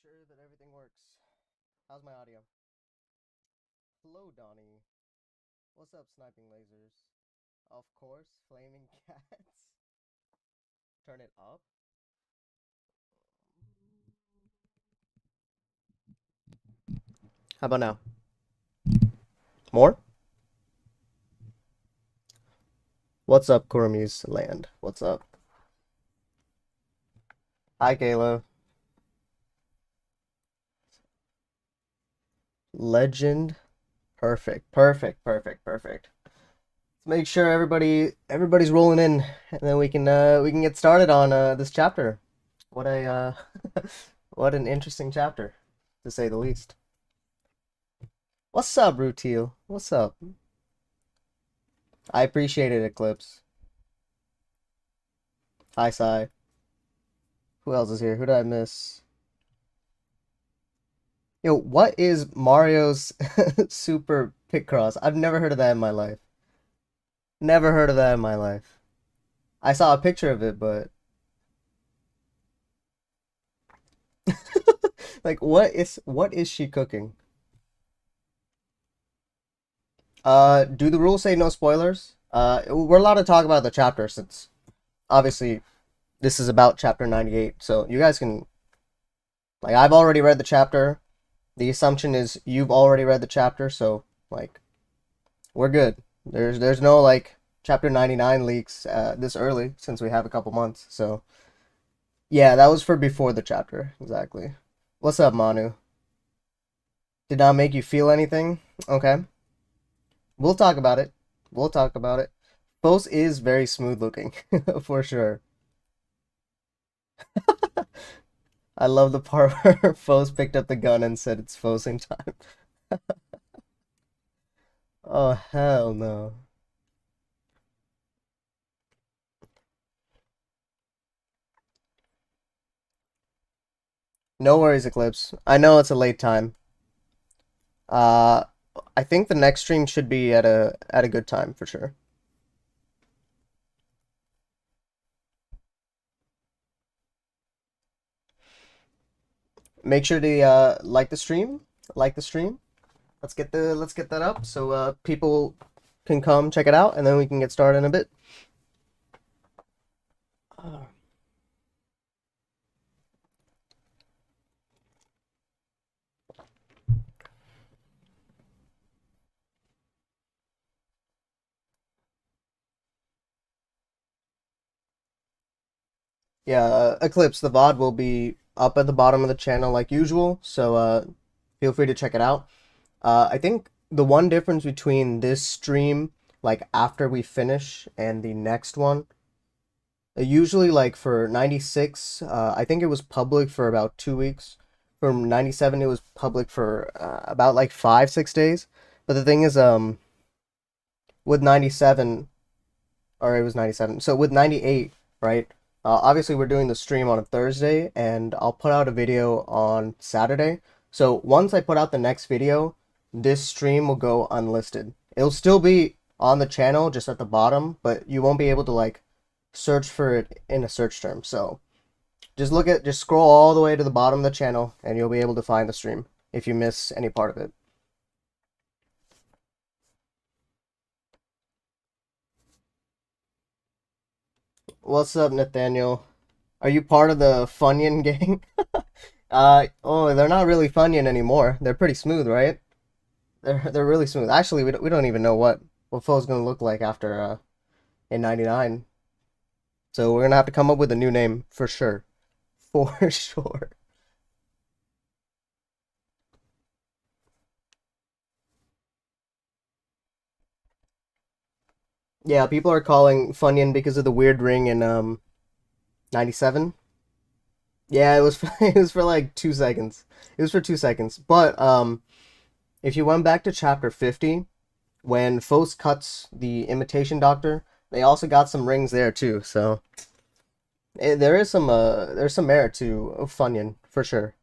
sure that everything works. How's my audio? Hello, Donnie. What's up, sniping lasers? Of course, flaming cats. Turn it up. How about now? More? What's up, Kurumi's land? What's up? Hi, Kayla. Legend. Perfect. Perfect. Perfect. Perfect. Let's make sure everybody's rolling in, and then we can get started on this chapter. What a what an interesting chapter, to say the least. What's up, Rutil? What's up? I appreciate it, Eclipse. Hi, Sai. Who else is here? Who did I miss? Yo, what is Mario's Super Picross? I've never heard of that in my life. Never heard of that in my life. I saw a picture of it, but like what is she cooking? Do the rules say no spoilers? We're allowed to talk about the chapter since obviously this is about chapter 98. So you guys can like I've already read the chapter. The assumption is you've already read the chapter, so like we're good. There's no like chapter 99 leaks this early since we have a couple months. So yeah, that was for before the chapter, exactly. What's up, Manu? Did not make you feel anything? Okay. We'll talk about it. We'll talk about it. Phos is very smooth looking, for sure. I love the part where Phos picked up the gun and said it's Phosing time. Oh, hell no. No worries, Eclipse. I know it's a late time. Uh, I think the next stream should be at a good time for sure. Make sure to like the stream. Like the stream. Let's get that up so people can come check it out and then we can get started in a bit. Uh, yeah, Eclipse, the VOD will be up at the bottom of the channel like usual, so feel free to check it out. I think the one difference between this stream, like after we finish, and the next one, usually like for 96, I think it was public for about 2 weeks. For 97, it was public for about like 5, 6 days. But the thing is, with 97, or it was 97. So with 98, right? Obviously, we're doing the stream on a Thursday, and I'll put out a video on Saturday. So once I put out the next video, this stream will go unlisted. It'll still be on the channel, just at the bottom, but you won't be able to like search for it in a search term. So just scroll all the way to the bottom of the channel, and you'll be able to find the stream if you miss any part of it. What's up, Nathaniel? Are you part of the Funyun gang? Oh, they're not really Funyun anymore. They're pretty smooth, right? They're really smooth. Actually, we don't even know what Fo's gonna look like after in 99. So we're gonna have to come up with a new name for sure. For sure. Yeah, people are calling Funyun because of the weird ring in 97. Yeah, it was it was for like 2 seconds. It was for 2 seconds. But if you went back to chapter 50, when Phos cuts the imitation doctor, they also got some rings there too. So there's some merit to Funyun for sure.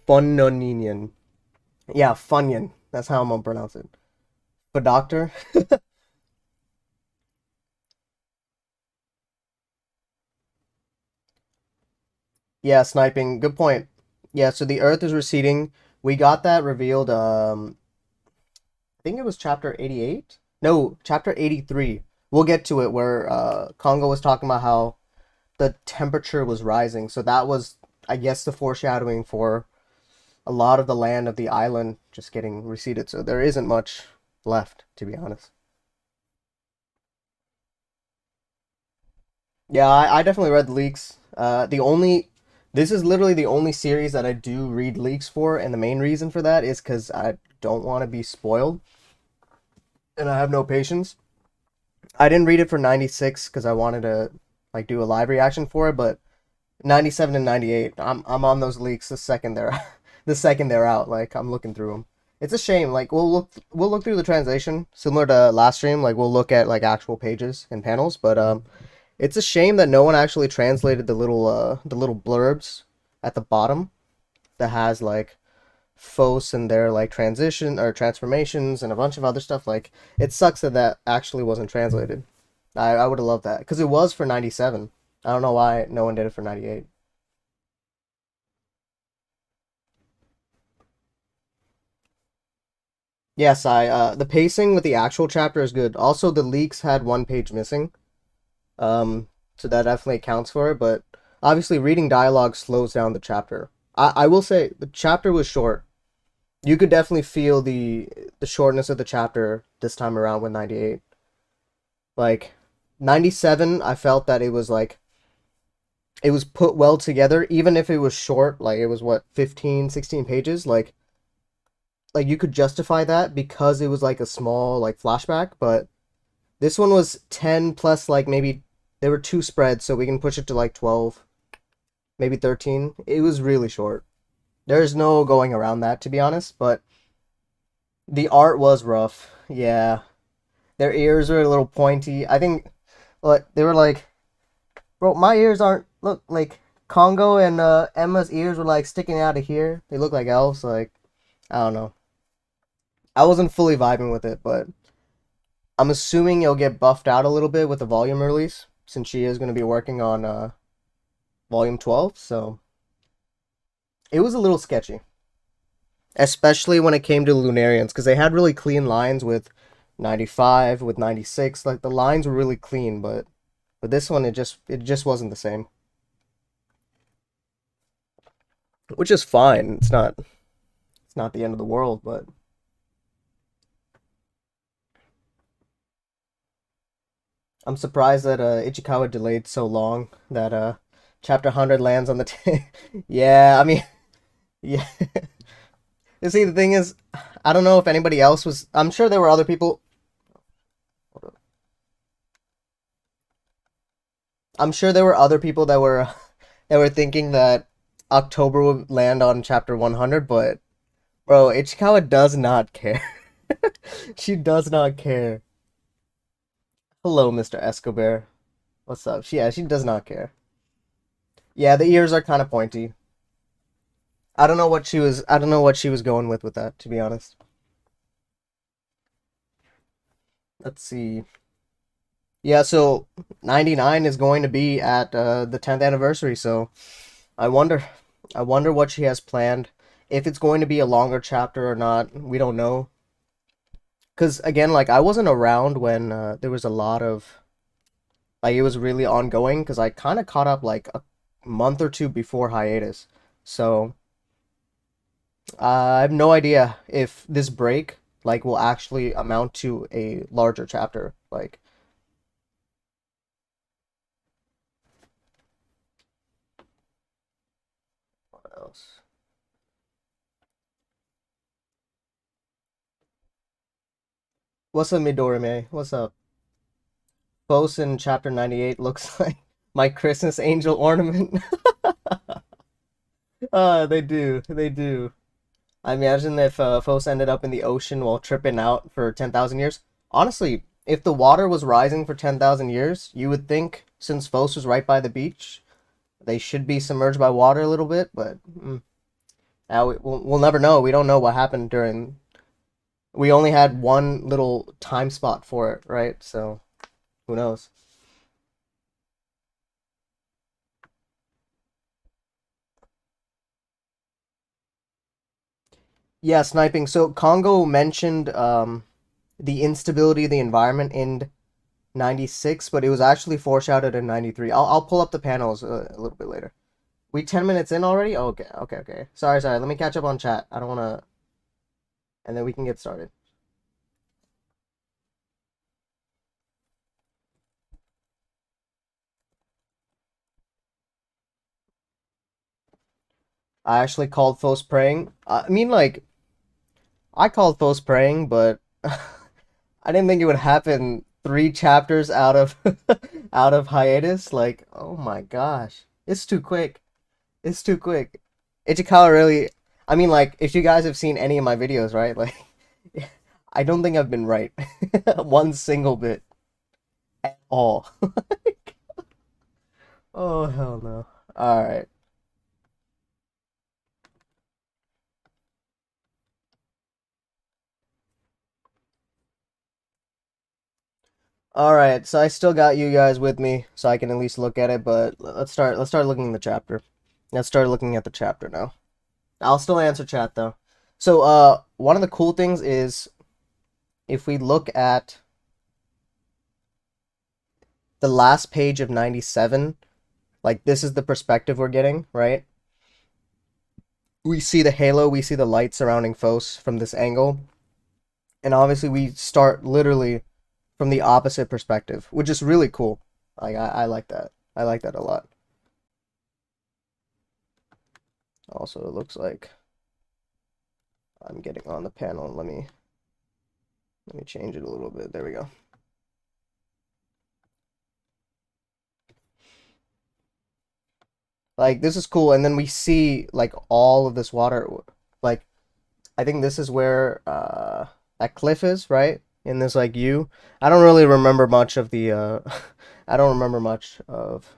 Funyun. Yeah, Funyun. That's how I'm gonna pronounce it. But doctor, Yeah, sniping. Good point. Yeah, so the Earth is receding. We got that revealed. I think it was chapter 88. No, chapter 83. We'll get to it where Congo was talking about how the temperature was rising. So that was, I guess, the foreshadowing for a lot of the land of the island just getting receded. So there isn't much left, to be honest. Yeah, I definitely read the leaks. This is literally the only series that I do read leaks for, and the main reason for that is because I don't want to be spoiled, and I have no patience. I didn't read it for 96 because I wanted to like do a live reaction for it, but 97 and 98, I'm on those leaks the second they're the second they're out. Like I'm looking through them. It's a shame. Like we'll look through the translation similar to last stream. Like we'll look at like actual pages and panels, but it's a shame that no one actually translated the little blurbs at the bottom that has like Phos and their like transition or transformations and a bunch of other stuff. Like it sucks that that actually wasn't translated. I would have loved that because it was for 97. I don't know why no one did it for 98. Yes, I the pacing with the actual chapter is good. Also, the leaks had one page missing. Um, so that definitely accounts for it, but obviously reading dialogue slows down the chapter. I will say the chapter was short. You could definitely feel the shortness of the chapter this time around with 98. Like 97, I felt that it was like it was put well together even if it was short, like it was what 15, 16 pages, like you could justify that because it was like a small like flashback, but this one was 10 plus like maybe there were two spreads so we can push it to like 12, maybe 13. It was really short. There's no going around that to be honest, but the art was rough. Yeah. Their ears were a little pointy. I think what they were like, bro, my ears aren't look like Congo and Emma's ears were like sticking out of here. They look like elves. Like I don't know. I wasn't fully vibing with it, but I'm assuming it'll get buffed out a little bit with the volume release since she is going to be working on volume 12. So it was a little sketchy, especially when it came to Lunarians because they had really clean lines with 95, with 96. Like the lines were really clean, but this one it just wasn't the same, which is fine. It's not the end of the world, but I'm surprised that Ichikawa delayed so long that chapter 100 lands on the yeah, I mean, yeah. You see, the thing is, I don't know if anybody else was. I'm sure there were other people. I'm sure there were other people that were that were thinking that October would land on chapter 100, but bro, Ichikawa does not care. She does not care. Hello, Mr. Escobar. What's up? Yeah, she does not care. Yeah, the ears are kind of pointy. I don't know what she was. I don't know what she was going with that. To be honest, let's see. Yeah, so 99 is going to be at the 10th anniversary. So I wonder, I wonder what she has planned. If it's going to be a longer chapter or not, we don't know. Because again, like I wasn't around when there was a lot of like it was really ongoing. Because I kind of caught up like a month or two before hiatus. So I have no idea if this break like will actually amount to a larger chapter. Like what else? What's up, Midorime? What's up? Phos in chapter 98 looks like my Christmas angel ornament. They do. They do. I imagine if Phos ended up in the ocean while tripping out for 10,000 years. Honestly, if the water was rising for 10,000 years, you would think since Phos was right by the beach, they should be submerged by water a little bit, but now we'll never know. We don't know what happened during. We only had one little time spot for it, right? So who knows? Yeah, sniping. So Congo mentioned the instability of the environment in 96, but it was actually foreshadowed in 93. I'll pull up the panels a little bit later. We 10 minutes in already? Oh, okay, okay, okay. Sorry. Let me catch up on chat. I don't want to, and then we can get started. I actually called Phos praying. I mean, like, I called Phos praying, but I didn't think it would happen 3 chapters out of out of hiatus. Like, oh my gosh, it's too quick. It's too quick. Ichikawa really. I mean, like, if you guys have seen any of my videos, right? Like, I don't think I've been right one single bit at all. Oh hell no. All right. All right. So I still got you guys with me, so I can at least look at it. But let's start looking at the chapter. Let's start looking at the chapter now. I'll still answer chat though. So one of the cool things is if we look at the last page of 97, like this is the perspective we're getting, right? We see the halo, we see the light surrounding Phos from this angle, and obviously we start literally from the opposite perspective, which is really cool. Like I like that. I like that a lot. Also, it looks like I'm getting on the panel. Let me change it a little bit. There we go. Like this is cool, and then we see like all of this water. Like I think this is where that cliff is, right? In this like U. I don't really remember much of the I don't remember much of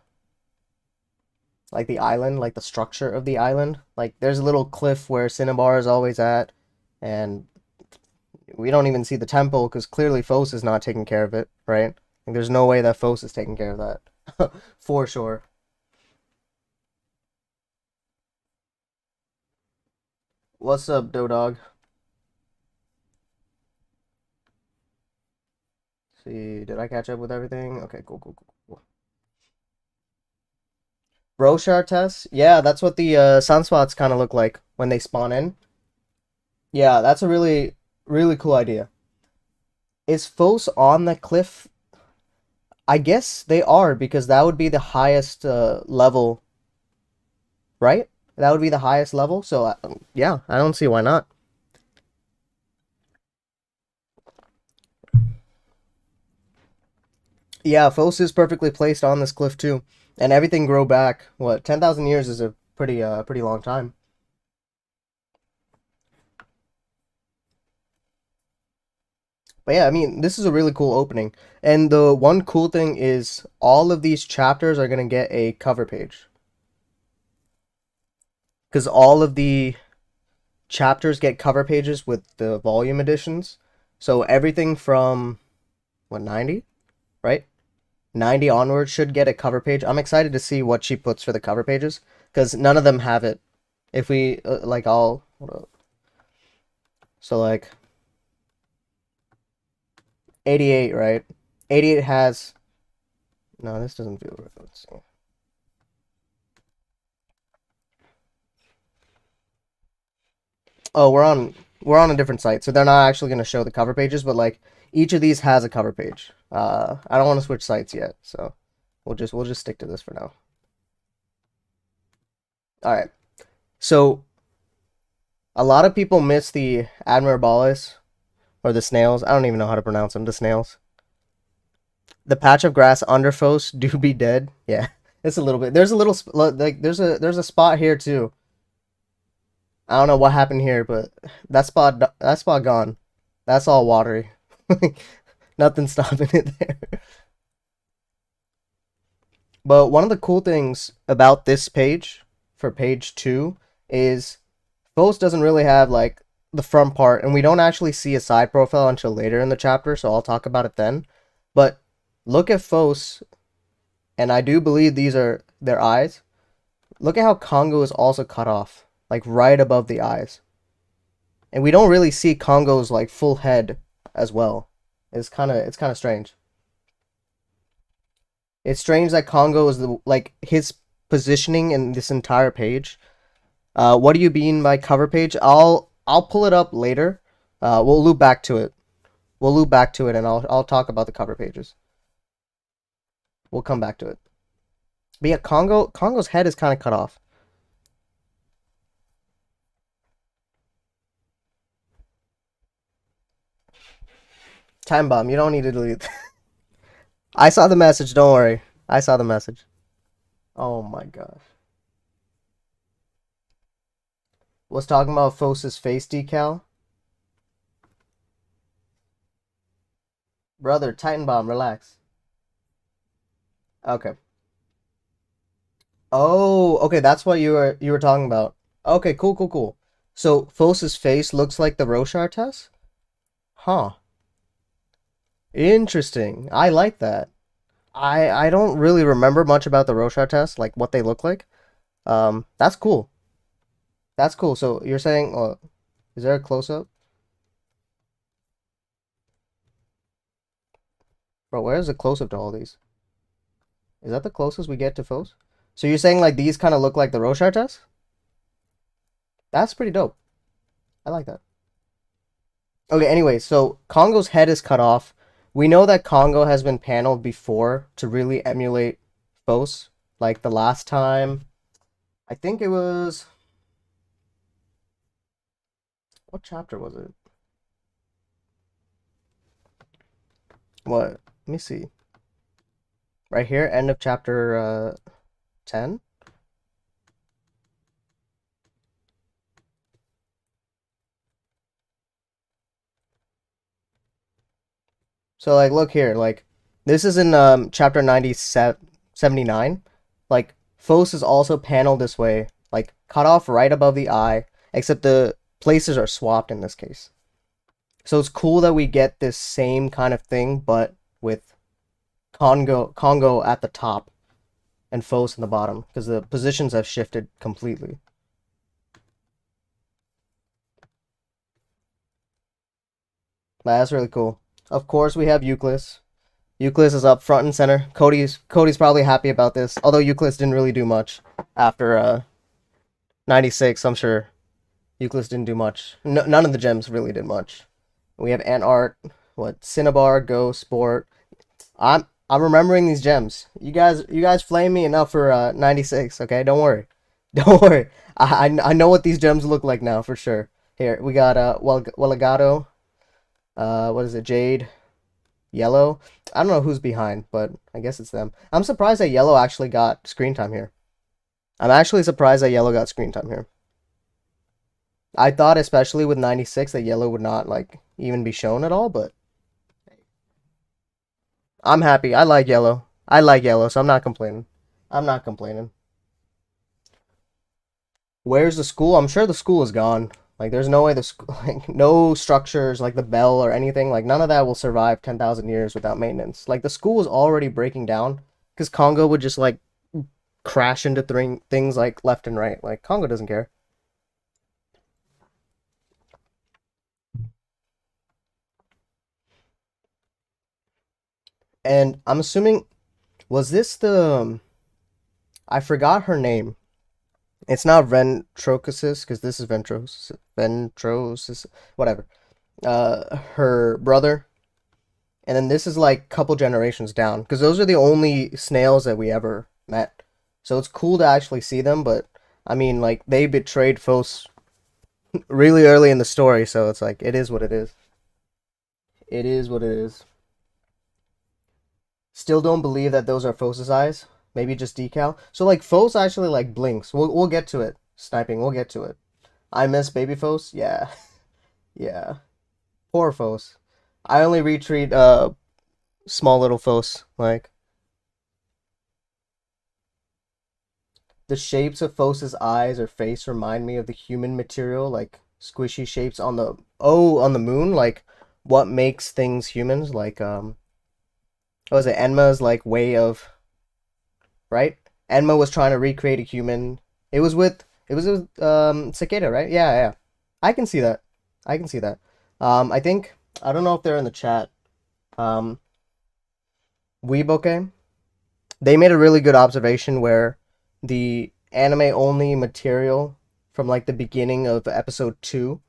like the island, like the structure of the island. Like there's a little cliff where Cinnabar is always at, and we don't even see the temple because clearly Phos is not taking care of it, right? Like, there's no way that Phos is taking care of that for sure. What's up, Dodog? See, did I catch up with everything? Okay, cool. Roshar tests? Yeah, that's what the sunspots kind of look like when they spawn in. Yeah, that's a really cool idea. Is Phos on the cliff? I guess they are because that would be the highest level, right? That would be the highest level. So yeah, I don't see why not. Yeah, Phos is perfectly placed on this cliff too, and everything grow back. What 10,000 years is a pretty long time. But yeah, I mean, this is a really cool opening. And the one cool thing is all of these chapters are going to get a cover page. Because all of the chapters get cover pages with the volume editions. So everything from, what, 90? Right? 90 onwards should get a cover page. I'm excited to see what she puts for the cover pages. Because none of them have it. If we, like, all. So, like, 88, right? 88 has. No, this doesn't feel right. Let's see. Oh, we're on a different site, so they're not actually going to show the cover pages, but like each of these has a cover page. I don't want to switch sites yet, so we'll just stick to this for now. All right. So a lot of people miss the admirabilis or the snails. I don't even know how to pronounce them. The snails. The patch of grass under Phos do be dead. Yeah, it's a little bit. There's a little like there's a spot here too. I don't know what happened here, but that spot gone. That's all watery. Nothing stopping it there. But one of the cool things about this page for page 2 is Phos doesn't really have like the front part, and we don't actually see a side profile until later in the chapter, so I'll talk about it then. But look at Phos, and I do believe these are their eyes. Look at how Congo is also cut off, like right above the eyes. And we don't really see Congo's like full head as well. It's kind of strange. It's strange that Congo is the like his positioning in this entire page. What do you mean by cover page? I'll pull it up later. We'll loop back to it. We'll loop back to it, and I'll talk about the cover pages. We'll come back to it. But yeah, Congo's head is kind of cut off. Time bomb. You don't need to delete. I saw the message. Don't worry. I saw the message. Oh my gosh. Was talking about Phos's face decal. Brother, Titan bomb. Relax. Okay. Oh, okay. That's what you were talking about. Okay, cool, cool, cool. So Phos's face looks like the Roshar test? Huh. Interesting. I like that. I don't really remember much about the Roshar test, like what they look like. That's cool. That's cool. So you're saying, is there a close up? Bro, where's the close up to all these? Is that the closest we get to Phos? So you're saying like these kind of look like the Roshar test? That's pretty dope. I like that. Okay, anyway, so Congo's head is cut off. We know that Congo has been paneled before to really emulate Phos. Like the last time, I think it was. What chapter was it? What? Let me see. Right here, end of chapter 10. So like look here, like this is in chapter 79. Like Phos is also paneled this way, like cut off right above the eye, except the places are swapped in this case. So it's cool that we get this same kind of thing, but with Congo at the top and Phos in the bottom, because the positions have shifted completely. That's really cool. Of course, we have Euclid. Euclid is up front and center. Cody's probably happy about this, although Euclid didn't really do much after 96. I'm sure Euclid didn't do much. No, none of the gems really did much. We have Ant Art, what Cinnabar, Go, Sport. I'm remembering these gems. You guys flame me enough for 96. Okay, don't worry, don't worry. I know what these gems look like now for sure. Here we got Welagato. What is it? Jade, Yellow. I don't know who's behind, but I guess it's them. I'm surprised that Yellow actually got screen time here. I'm actually surprised that Yellow got screen time here. I thought, especially with 96, that Yellow would not like even be shown at all, but I'm happy. I like Yellow. I like Yellow, so I'm not complaining. I'm not complaining. Where's the school? I'm sure the school is gone. Like, there's no way the school, like, no structures like the bell or anything. Like, none of that will survive 10,000 years without maintenance. Like, the school is already breaking down because Congo would just like crash into things like left and right. Like, Congo doesn't care. And I'm assuming, was this the, I forgot her name. It's not ventriloquist because this is ventrosis, whatever. Her brother, and then this is like couple generations down because those are the only snails that we ever met. So it's cool to actually see them, but I mean, like they betrayed Phos really early in the story, so it's like it is what it is. It is what it is. Still don't believe that those are Phos's eyes. Maybe just decal. So like Phos actually like blinks. We'll get to it. Sniping. We'll get to it. I miss baby Phos. Yeah, yeah. Poor Phos. I only retreat small little Phos. Like the shapes of Phos's eyes or face remind me of the human material, like squishy shapes on the moon. Like what makes things humans? Like what was it? Enma's like way of right? Enma was trying to recreate a human. It was with Cicada, right? Yeah, yeah. I can see that. I can see that. I think I don't know if they're in the chat. Um, Weeboke, they made a really good observation where the anime only material from like the beginning of episode 2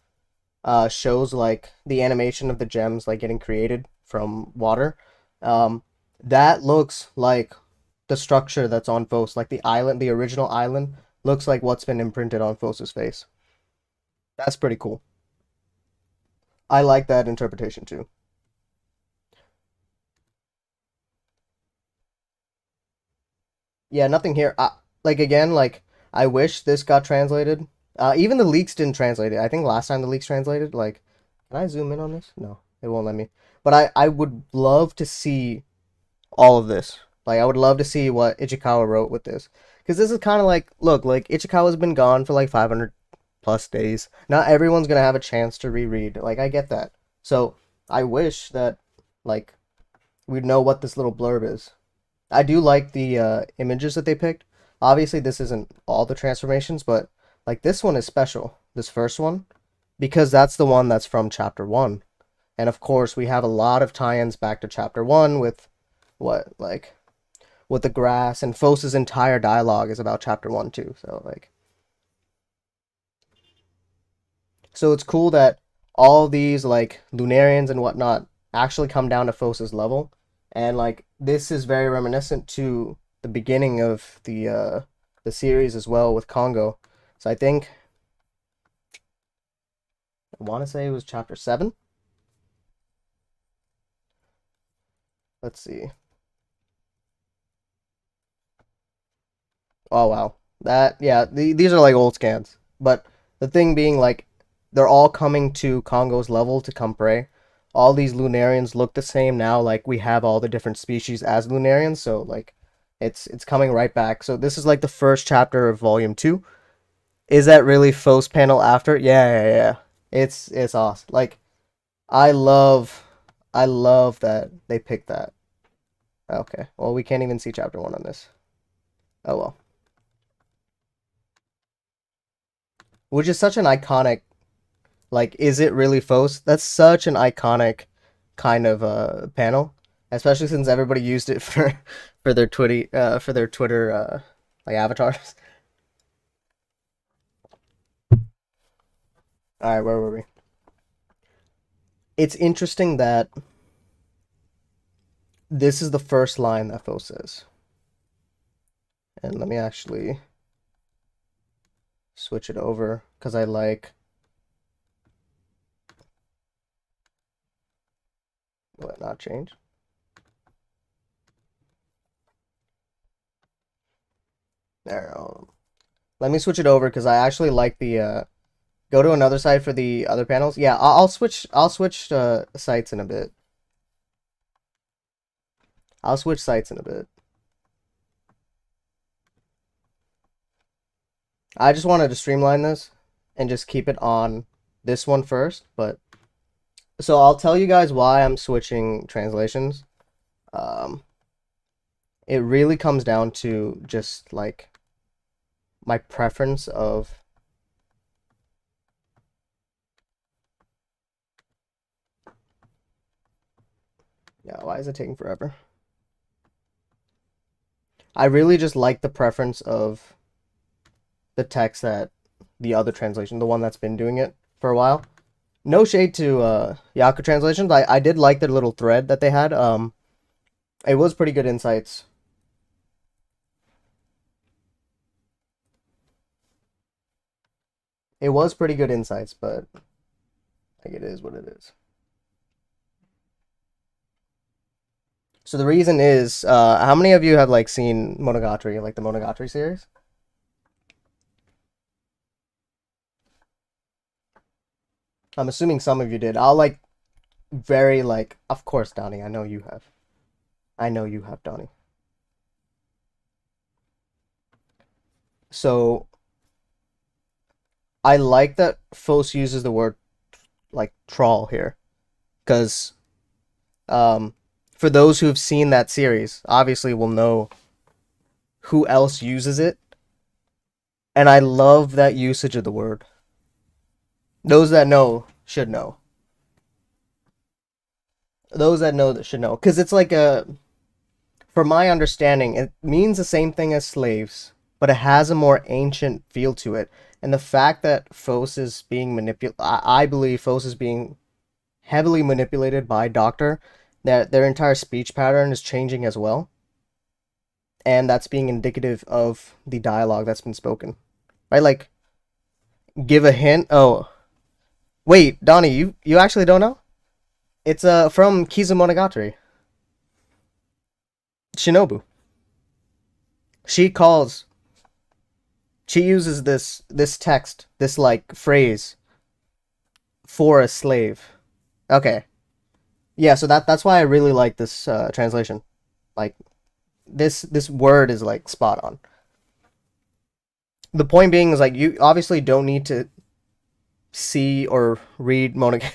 shows like the animation of the gems like getting created from water. Um, that looks like the structure that's on Phos, like the island, the original island, looks like what's been imprinted on Phos's face. That's pretty cool. I like that interpretation too. Yeah, nothing here. Like again, like I wish this got translated. Even the leaks didn't translate it. I think last time the leaks translated, like, can I zoom in on this? No, it won't let me. But I would love to see all of this. Like, I would love to see what Ichikawa wrote with this, because this is kind of like, look, like Ichikawa's been gone for like 500 plus days. Not everyone's gonna have a chance to reread. Like, I get that. So I wish that like we'd know what this little blurb is. I do like the images that they picked. Obviously, this isn't all the transformations, but like this one is special. This first one, because that's the one that's from chapter 1. And of course, we have a lot of tie-ins back to chapter 1 with what like with the grass, and Phos's entire dialogue is about chapter 1 too. So like, so it's cool that all these like Lunarians and whatnot actually come down to Phos's level, and like this is very reminiscent to the beginning of the series as well with Congo. So I think I want to say it was chapter 7. Let's see. Oh wow, that yeah. These are like old scans, but the thing being like they're all coming to Congo's level to come prey. All these Lunarians look the same now. Like we have all the different species as Lunarians, so like it's coming right back. So this is like the first chapter of Volume 2. Is that really Phos panel after? Yeah, yeah, yeah. It's awesome. Like I love I love that they picked that. Okay, well we can't even see chapter 1 on this. Oh well. Which is such an iconic, like, is it really Phos? That's such an iconic kind of panel, especially since everybody used it for their Twitter like avatars. All right, where were we? It's interesting that this is the first line that Phos says, and let me actually switch it over because I like. Will it not change? There. Let me switch it over because I actually like the. Go to another side for the other panels. Yeah, I'll switch. I'll switch sites in a bit. I'll switch sites in a bit. I just wanted to streamline this and just keep it on this one first, but so I'll tell you guys why I'm switching translations. Um, it really comes down to just like my preference of yeah, why is it taking forever? I really just like the preference of the text that the other translation, the one that's been doing it for a while. No shade to Yaku translations. I did like their little thread that they had. It was pretty good insights. It was pretty good insights, but like it is what it is. So the reason is, how many of you have like seen Monogatari, like the Monogatari series? I'm assuming some of you did. I'll like very like, of course, Donnie. I know you have. I know you have, Donnie. So I like that Phos uses the word like trawl here, because for those who have seen that series, obviously will know who else uses it, and I love that usage of the word. Those that know should know. Those that know that should know. Because it's like a, from my understanding, it means the same thing as slaves, but it has a more ancient feel to it. And the fact that Phos is being manipulated, I believe Phos is being heavily manipulated by Doctor, that their entire speech pattern is changing as well. And that's being indicative of the dialogue that's been spoken. Right? Like, give a hint. Oh, wait, Donnie, you actually don't know? It's from Kizumonogatari. Shinobu. She calls she uses this text, this like phrase for a slave. Okay. Yeah, so that's why I really like this translation. Like this word is like spot on. The point being is like you obviously don't need to see or read Monogatari.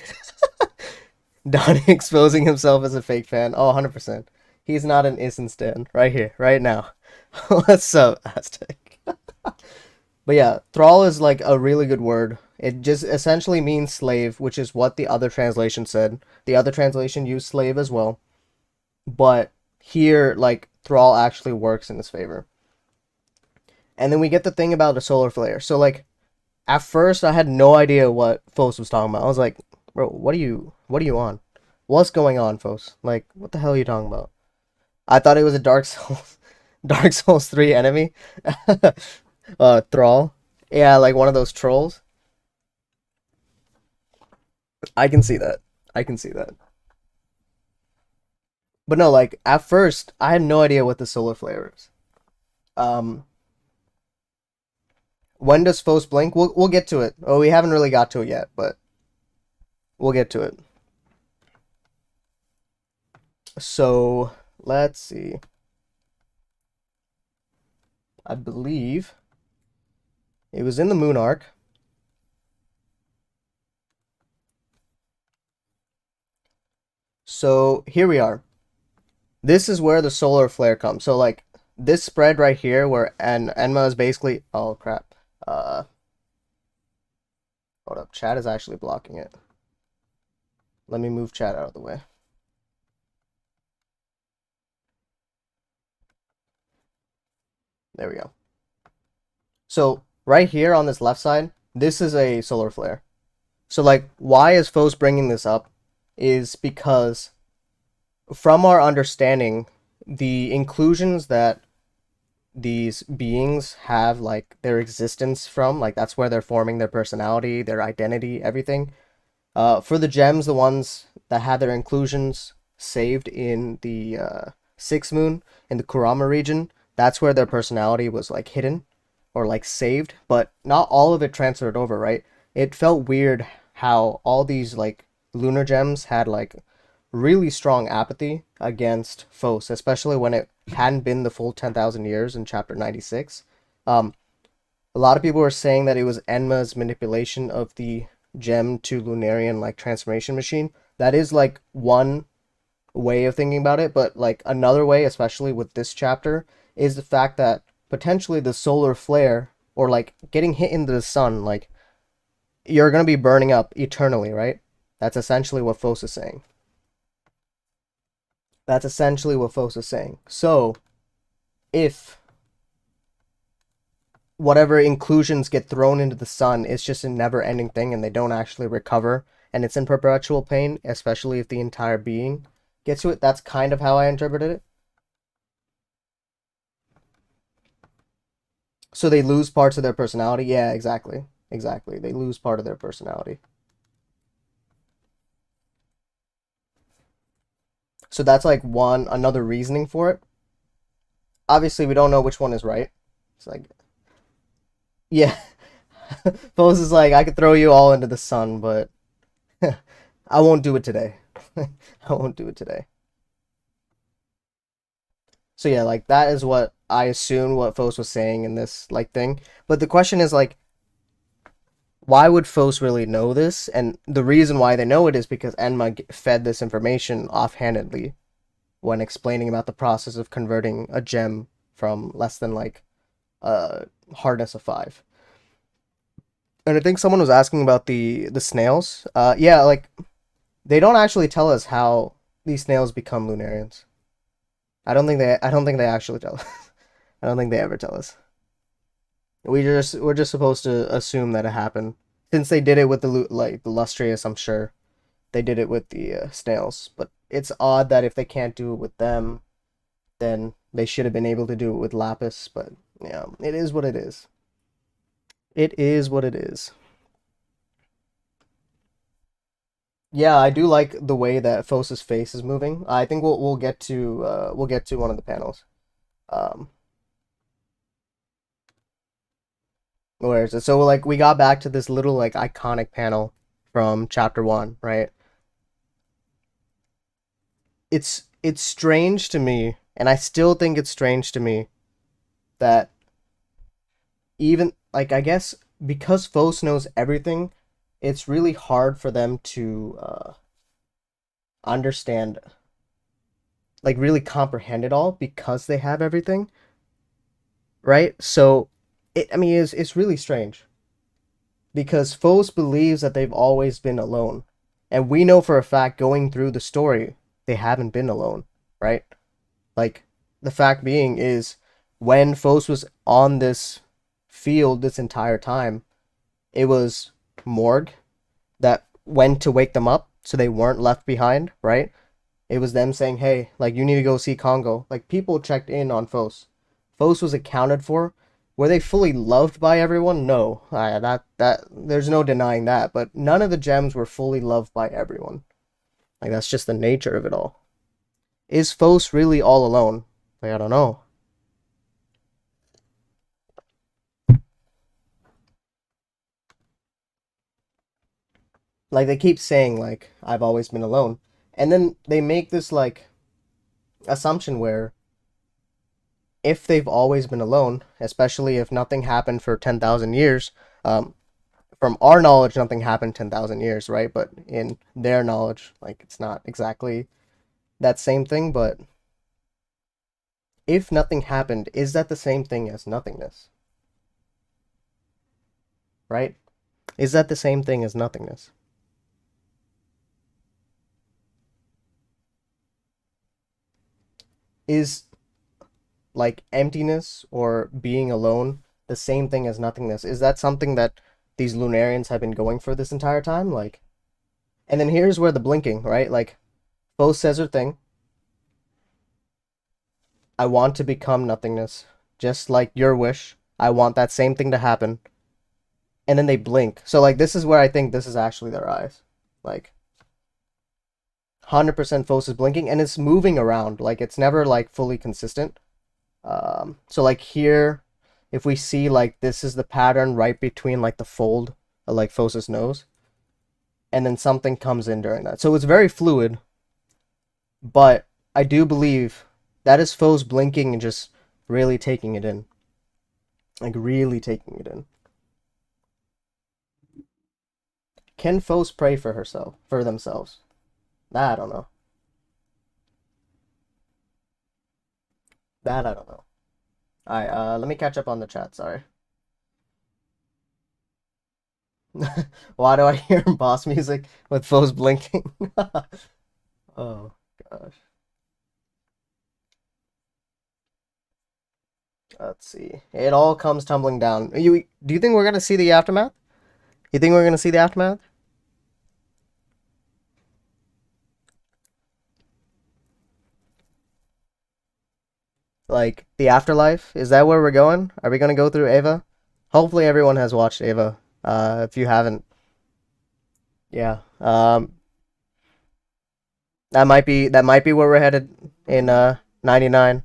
Donnie exposing himself as a fake fan. Oh, 100%. He's not an Isen stan. Right here, right now. What's up, Aztec? But yeah, thrall is like a really good word. It just essentially means slave, which is what the other translation said. The other translation used slave as well. But here, like, thrall actually works in his favor. And then we get the thing about the solar flare. So, like, at first I had no idea what Phos was talking about. I was like, bro, what are you on? What's going on, Phos? Like, what the hell are you talking about? I thought it was a Dark Souls Dark Souls 3 enemy. Thrall. Yeah, like one of those trolls. I can see that. I can see that. But no, like at first I had no idea what the solar flare is. Um when does Phos blink? We'll get to it. Oh, we haven't really got to it yet, but we'll get to it. So let's see. I believe it was in the moon arc. So here we are. This is where the solar flare comes. So like this spread right here where Enma is basically, oh crap. Uh Hold up, chat is actually blocking it. Let me move chat out of the way. There we go. So right here on this left side, this is a solar flare. So like why is Phos bringing this up is because from our understanding, the inclusions that these beings have like their existence from, like that's where they're forming their personality, their identity, everything. For the gems, the ones that had their inclusions saved in the sixth moon in the Kurama region, that's where their personality was like hidden or like saved, but not all of it transferred over, right? It felt weird how all these like lunar gems had like really strong apathy against Phos, especially when it hadn't been the full 10,000 years in chapter 96. Um, a lot of people were saying that it was Enma's manipulation of the gem to Lunarian like transformation machine. That is like one way of thinking about it, but like another way, especially with this chapter, is the fact that potentially the solar flare or like getting hit into the sun, like you're gonna be burning up eternally, right? That's essentially what Phos is saying. That's essentially what Phos is saying. So if whatever inclusions get thrown into the sun is just a never ending thing and they don't actually recover and it's in perpetual pain, especially if the entire being gets to it, that's kind of how I interpreted it. So they lose parts of their personality. Yeah, exactly. Exactly. They lose part of their personality. So that's like another reasoning for it. Obviously, we don't know which one is right. It's like, yeah. Phos is like, I could throw you all into the sun, but I won't do it today. I won't do it today. So yeah, like that is what I assume what Phos was saying in this like thing. But the question is like, why would Phos really know this? And the reason why they know it is because Enma fed this information offhandedly when explaining about the process of converting a gem from less than like hardness of 5. And I think someone was asking about the snails. Yeah, like they don't actually tell us how these snails become Lunarians. I don't think they actually tell us. I don't think they ever tell us. We're just supposed to assume that it happened. Since they did it with the Lustrous, I'm sure they did it with the snails. But it's odd that if they can't do it with them, then they should have been able to do it with Lapis. But yeah, it is what it is. It is what it is. Yeah, I do like the way that Phos's face is moving. I think we'll get to one of the panels. Um, where is it? So like we got back to this little like iconic panel from chapter one, right? It's strange to me, and I still think it's strange to me that even like I guess because Phos knows everything, it's really hard for them to understand, like really comprehend it all because they have everything, right? So I mean, it's really strange because Phos believes that they've always been alone, and we know for a fact going through the story they haven't been alone, right? Like the fact being is when Phos was on this field this entire time, it was Morg that went to wake them up so they weren't left behind, right? It was them saying, "Hey, like you need to go see Congo." Like people checked in on Phos. Phos was accounted for. Were they fully loved by everyone? No. That there's no denying that, but none of the gems were fully loved by everyone. Like that's just the nature of it all. Is Phos really all alone? Like I don't know. Like they keep saying like I've always been alone. And then they make this like assumption where if they've always been alone, especially if nothing happened for 10,000 years, um, from our knowledge, nothing happened 10,000 years, right? But in their knowledge, like it's not exactly that same thing. But if nothing happened, is that the same thing as nothingness, right? Is that the same thing as nothingness? Is like emptiness or being alone the same thing as nothingness? Is that something that these Lunarians have been going for this entire time? Like, and then here's where the blinking, right? Like, Phos says her thing. I want to become nothingness, just like your wish. I want that same thing to happen. And then they blink. So like, this is where I think this is actually their eyes. Like, 100% Phos is blinking, and it's moving around. Like, it's never like fully consistent. So like here, if we see like this is the pattern right between like the fold of like Phos's nose, and then something comes in during that. So it's very fluid, but I do believe that is Phos blinking and just really taking it in. Like really taking it in. Can Phos pray for herself, for themselves? That I don't know. That I don't know. Alright, let me catch up on the chat, sorry. Why do I hear boss music with Phos blinking? Oh gosh. Let's see. It all comes tumbling down. Do you think we're gonna see the aftermath? You think we're gonna see the aftermath? Like the afterlife? Is that where we're going? Are we gonna go through Ava? Hopefully everyone has watched Ava. If you haven't, yeah. That might be where we're headed in 99.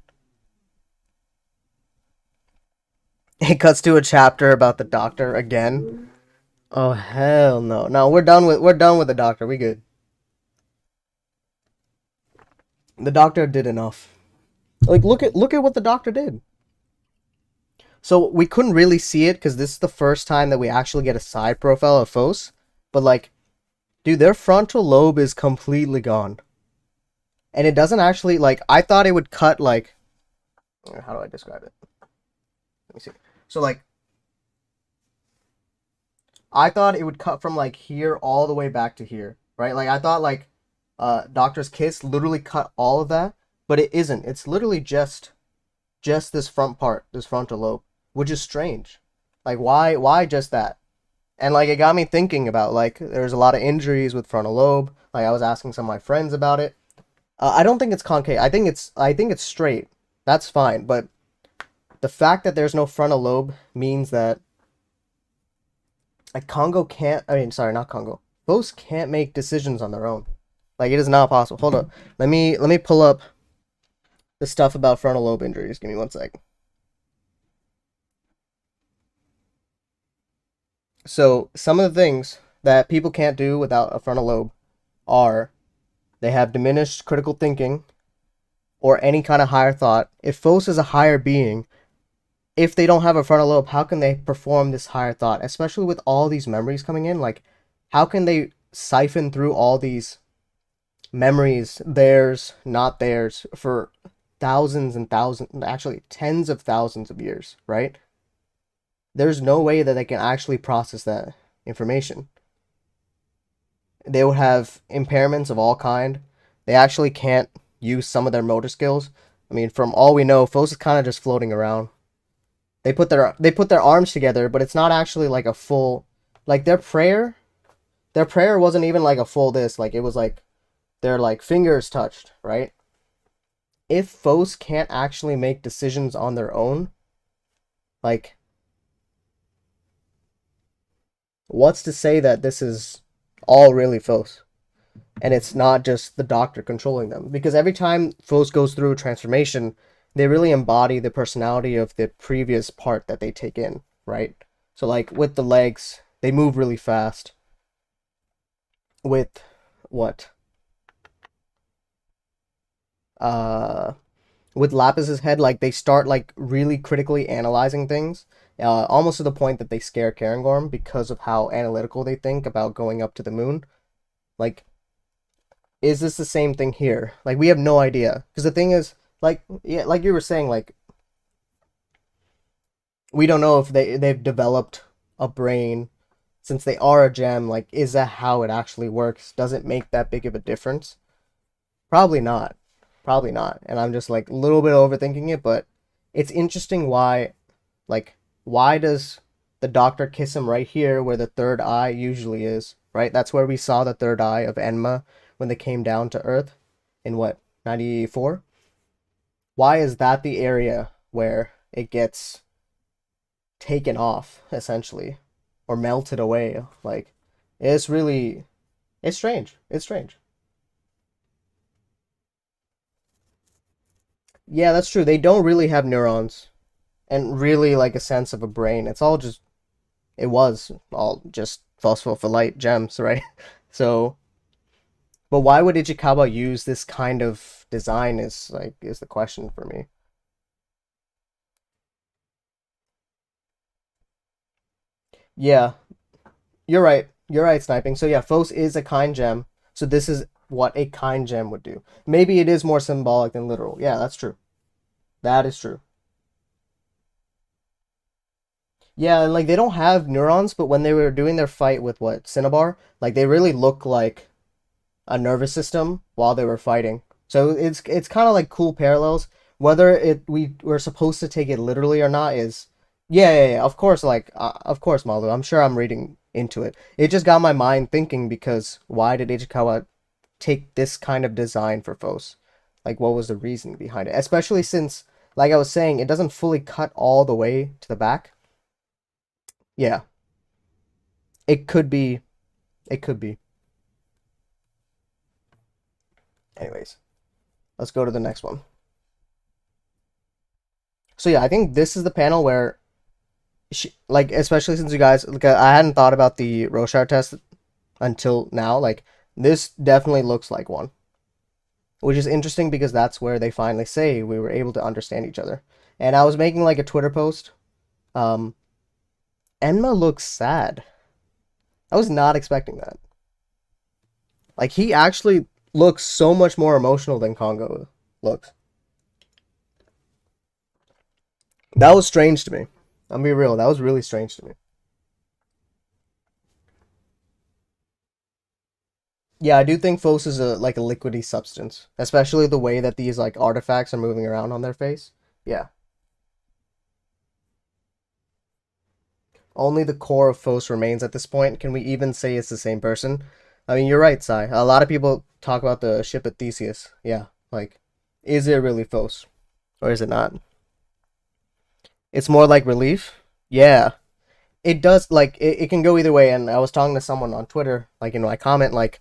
It cuts to a chapter about the doctor again. Oh hell no. No, we're done with the doctor. We good. The doctor did enough. Like look at what the doctor did. So we couldn't really see it because this is the first time that we actually get a side profile of Phos. But like, dude, their frontal lobe is completely gone, and it doesn't actually like. I thought it would cut like. How do I describe it? Let me see. So like, I thought it would cut from like here all the way back to here, right? Like I thought like Doctor's Kiss literally cut all of that, but it isn't. It's literally just this front part, this frontal lobe, which is strange. Like why just that? And like it got me thinking about like there's a lot of injuries with frontal lobe. Like I was asking some of my friends about it. I don't think it's concave. I think it's straight. That's fine, but the fact that there's no frontal lobe means that like Congo can't. I mean, sorry, not Congo. Phos can't make decisions on their own. Like it is not possible. Hold up. Let me pull up the stuff about frontal lobe injuries. Give me one sec. So some of the things that people can't do without a frontal lobe are they have diminished critical thinking or any kind of higher thought. If Phos is a higher being, if they don't have a frontal lobe, how can they perform this higher thought? Especially with all these memories coming in, like how can they siphon through all these memories, theirs, not theirs, for thousands and thousands, actually tens of thousands of years, right? There's no way that they can actually process that information. They would have impairments of all kind. They actually can't use some of their motor skills. I mean, from all we know, Phos is kind of just floating around. They put their arms together, but it's not actually like a full like their prayer wasn't even like a full this, like it was like their like fingers touched, right? If Phos can't actually make decisions on their own, like what's to say that this is all really Phos? And it's not just the doctor controlling them. Because every time Phos goes through a transformation, they really embody the personality of the previous part that they take in, right? So like with the legs, they move really fast. With what? Uh with Lapis's head, like they start like really critically analyzing things, almost to the point that they scare Cairngorm because of how analytical they think about going up to the moon. Like is this the same thing here? Like we have no idea. Because the thing is, like yeah, like you were saying, like we don't know if they've developed a brain since they are a gem. Like, is that how it actually works? Does it make that big of a difference? Probably not. Probably not. And I'm just like a little bit overthinking it, but it's interesting why does the doctor kiss him right here where the third eye usually is, right? That's where we saw the third eye of Enma when they came down to Earth in what, 94? Why is that the area where it gets taken off, essentially, or melted away? Like, it's really, it's strange. It's strange. Yeah, that's true. They don't really have neurons and really like a sense of a brain. It was all just phosphophylite gems, right? So, but why would Ichikawa use this kind of design is the question for me. Yeah, you're right. You're right, sniping. So yeah, Phos is a kind gem. So this is what a kind gem would do. Maybe it is more symbolic than literal. Yeah, that's true. That is true. Yeah, and like they don't have neurons, but when they were doing their fight with what, Cinnabar, like they really look like a nervous system while they were fighting. So it's kind of like cool parallels. Whether we're supposed to take it literally or not is yeah, yeah, yeah. Of course, like of course, Malu. I'm sure I'm reading into it. It just got my mind thinking because why did Ichikawa take this kind of design for Phos? Like what was the reason behind it? Especially since, like I was saying, it doesn't fully cut all the way to the back. Yeah, it could be. It could be. Anyways, let's go to the next one. So yeah, I think this is the panel where like especially since you guys like I hadn't thought about the Rorschach test until now. Like this definitely looks like one, which is interesting because that's where they finally say we were able to understand each other. And I was making like a Twitter post. Um, Enma looks sad. I was not expecting that. Like he actually looks so much more emotional than Congo looks. That was strange to me. I'm be real. That was really strange to me. Yeah, I do think Phos is a like a liquidy substance, especially the way that these like artifacts are moving around on their face. Yeah, only the core of Phos remains at this point. Can we even say it's the same person? I mean, you're right, Sai. A lot of people talk about the ship at Theseus. Yeah, like, is it really Phos or is it not? It's more like relief. Yeah, it does. Like, it can go either way. And I was talking to someone on Twitter, like, I comment like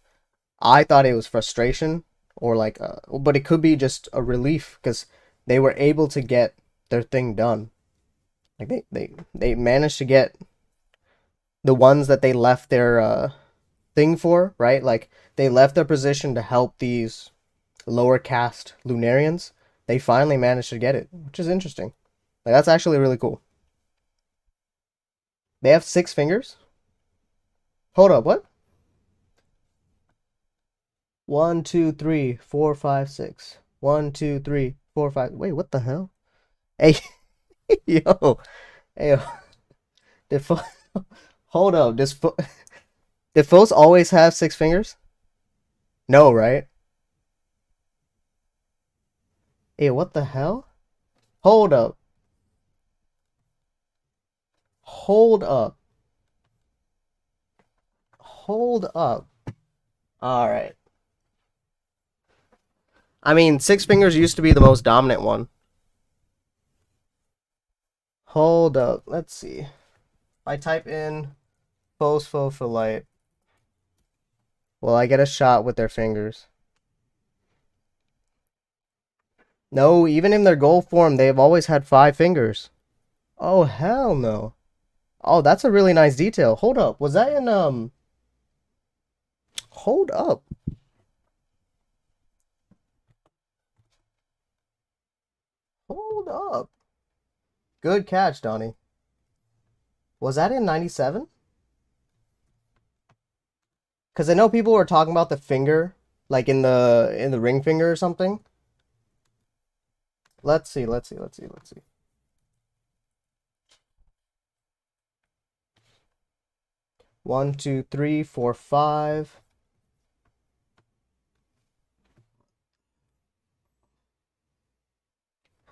I thought it was frustration or like, but it could be just a relief because they were able to get their thing done. Like they managed to get the ones that they left their thing for, right? Like they left their position to help these lower caste Lunarians. They finally managed to get it, which is interesting. Like that's actually really cool. They have 6 fingers. Hold up, what? One, two, three, four, five, six. One, two, three, four, five. Wait, what the hell? Hey, yo, hey, yo. Did Fo- hold up? Did Phos always have 6 fingers? No, right? Hey, what the hell? Hold up. Hold up. Hold up. All right. I mean, 6 fingers used to be the most dominant one. Hold up. Let's see. I type in phosphophyllite. Will I get a shot with their fingers? No, even in their goal form, they've always had 5 fingers. Oh, hell no. Oh, that's a really nice detail. Hold up. Was that in, hold up. Hold up. Good catch, Donnie. Was that in 97? Because I know people were talking about the finger, like in the ring finger or something. Let's see, let's see, let's see, let's see. One, two, three, four, five.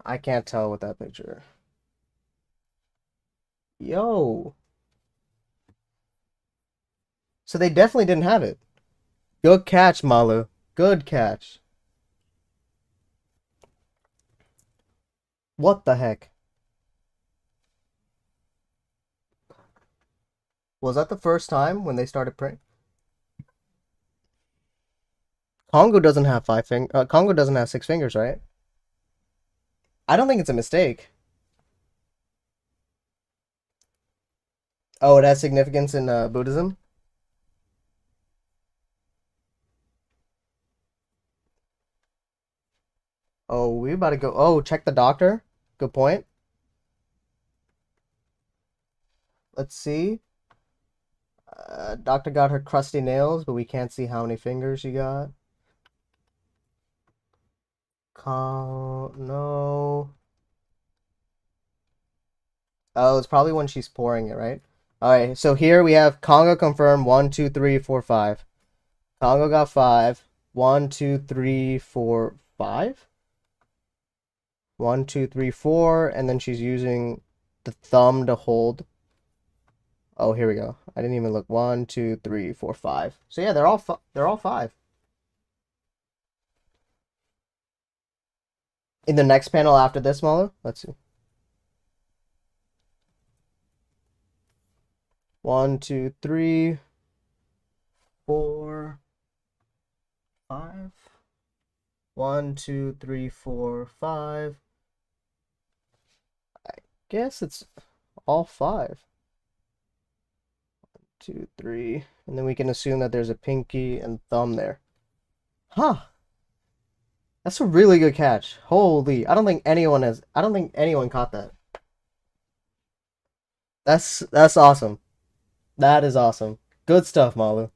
I can't tell with that picture. Yo. So they definitely didn't have it. Good catch, Malu. Good catch. What the heck? Was that the first time when they started praying? Congo doesn't have Congo doesn't have 6 fingers, right? I don't think it's a mistake. Oh, it has significance in Buddhism. Oh, we about to go. Oh, check the doctor. Good point. Let's see. Doctor got her crusty nails, but we can't see how many fingers she got. No. Oh, it's probably when she's pouring it, right? All right. So here we have Congo confirmed. 1, 2, 3, 4, 5. Congo got 5. 1, 2, 3, 4, 5. 1, 2, 3, 4, and then she's using the thumb to hold. Oh, here we go. I didn't even look. 1, 2, 3, 4, 5. So yeah, they're all 5. In the next panel after this, Molo, let's see. 1, 2, 3, 4, 5. 1, 2, 3, 4, 5. Guess it's all 5. 2, 3, and then we can assume that there's a pinky and thumb there. Huh. That's a really good catch. Holy, I don't think anyone caught that. That's awesome. That is awesome. Good stuff, Malu.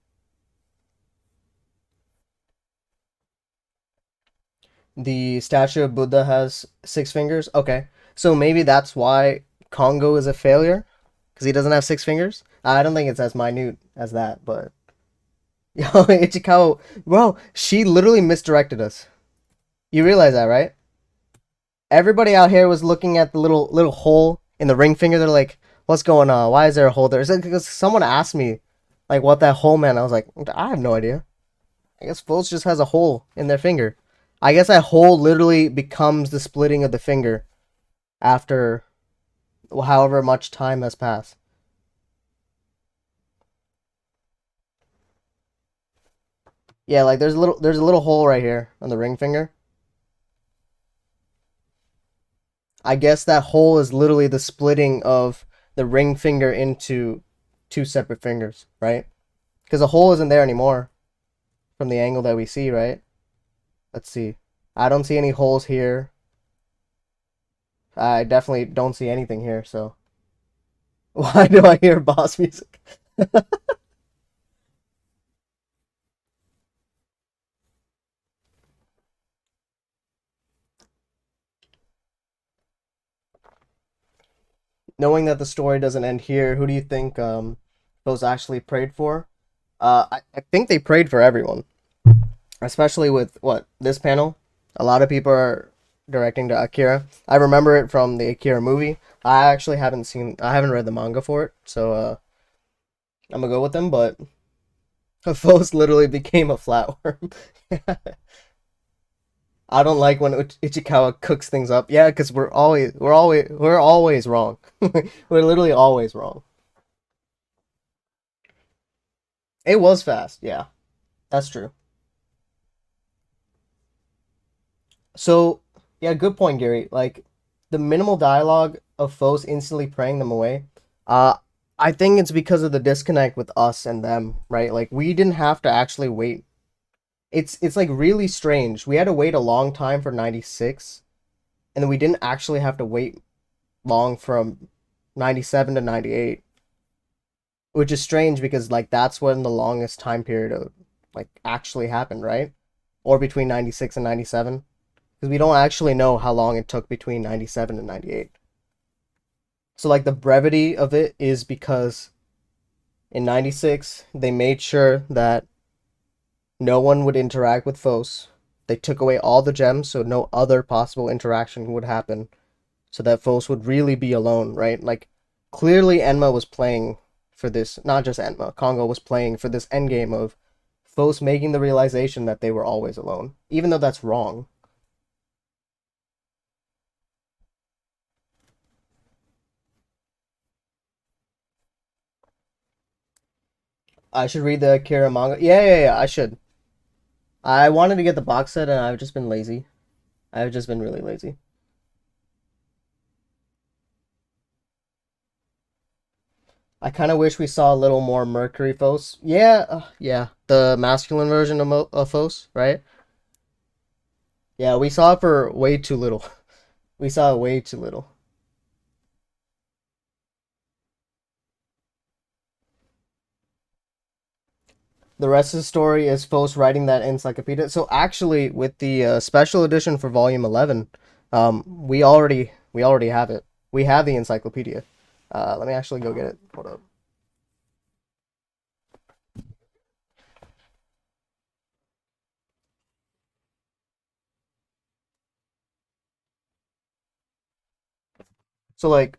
The statue of Buddha has 6 fingers. Okay. So maybe that's why Congo is a failure because he doesn't have 6 fingers. I don't think it's as minute as that, but Yo, Ichikawa, bro, she literally misdirected us. You realize that, right? Everybody out here was looking at the little hole in the ring finger. They're like, "What's going on? Why is there a hole there?" It's like, because someone asked me, like, what that hole meant. I was like, I have no idea. I guess Phos just has a hole in their finger. I guess that hole literally becomes the splitting of the finger after however much time has passed. Yeah, like there's a little hole right here on the ring finger. I guess that hole is literally the splitting of the ring finger into two separate fingers, right? Because the hole isn't there anymore from the angle that we see, right? Let's see. I don't see any holes here. I definitely don't see anything here, so why do I hear boss music? Knowing that the story doesn't end here, who do you think those actually prayed for? I think they prayed for everyone, especially with what this panel. A lot of people are directing to Akira. I remember it from the Akira movie. I haven't read the manga for it, so I'm gonna go with them. But Phos literally became a flatworm. I don't like when Ichikawa cooks things up. Yeah, because we're always wrong. We're literally always wrong. It was fast. Yeah, that's true. So, yeah, good point, Gary. Like the minimal dialogue of foes instantly praying them away. Uh, I think it's because of the disconnect with us and them, right? Like we didn't have to actually wait. It's like really strange. We had to wait a long time for 96, and then we didn't actually have to wait long from 97 to 98, which is strange because like that's when the longest time period of like actually happened, right? Or between 96 and 97, because we don't actually know how long it took between 97 and 98. So like the brevity of it is because in 96 they made sure that no one would interact with Phos. They took away all the gems so no other possible interaction would happen, so that Phos would really be alone, right? Like clearly Enma was playing for this, not just Enma, Congo was playing for this endgame of Phos making the realization that they were always alone, even though that's wrong. I should read the Akira manga. Yeah, I should. I wanted to get the box set and I've just been lazy. I've just been really lazy. I kind of wish we saw a little more Mercury Phos. Yeah, yeah, the masculine version of Phos, right? Yeah, we saw it for way too little. We saw it way too little. The rest of the story is Phos writing that encyclopedia. So actually, with the special edition for Volume 11, we already have it. We have the encyclopedia. Let me actually go get it. Hold up. So like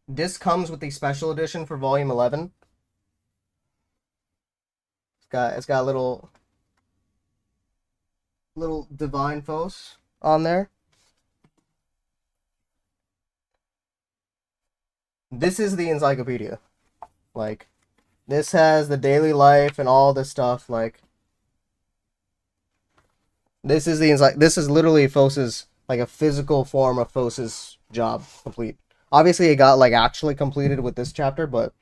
this comes with the special edition for Volume 11. It's got a little divine Phos on there. This is the encyclopedia. Like this has the daily life and all this stuff. Like this is literally Phos's like a physical form of Phos's job complete. Obviously, it got like actually completed with this chapter, but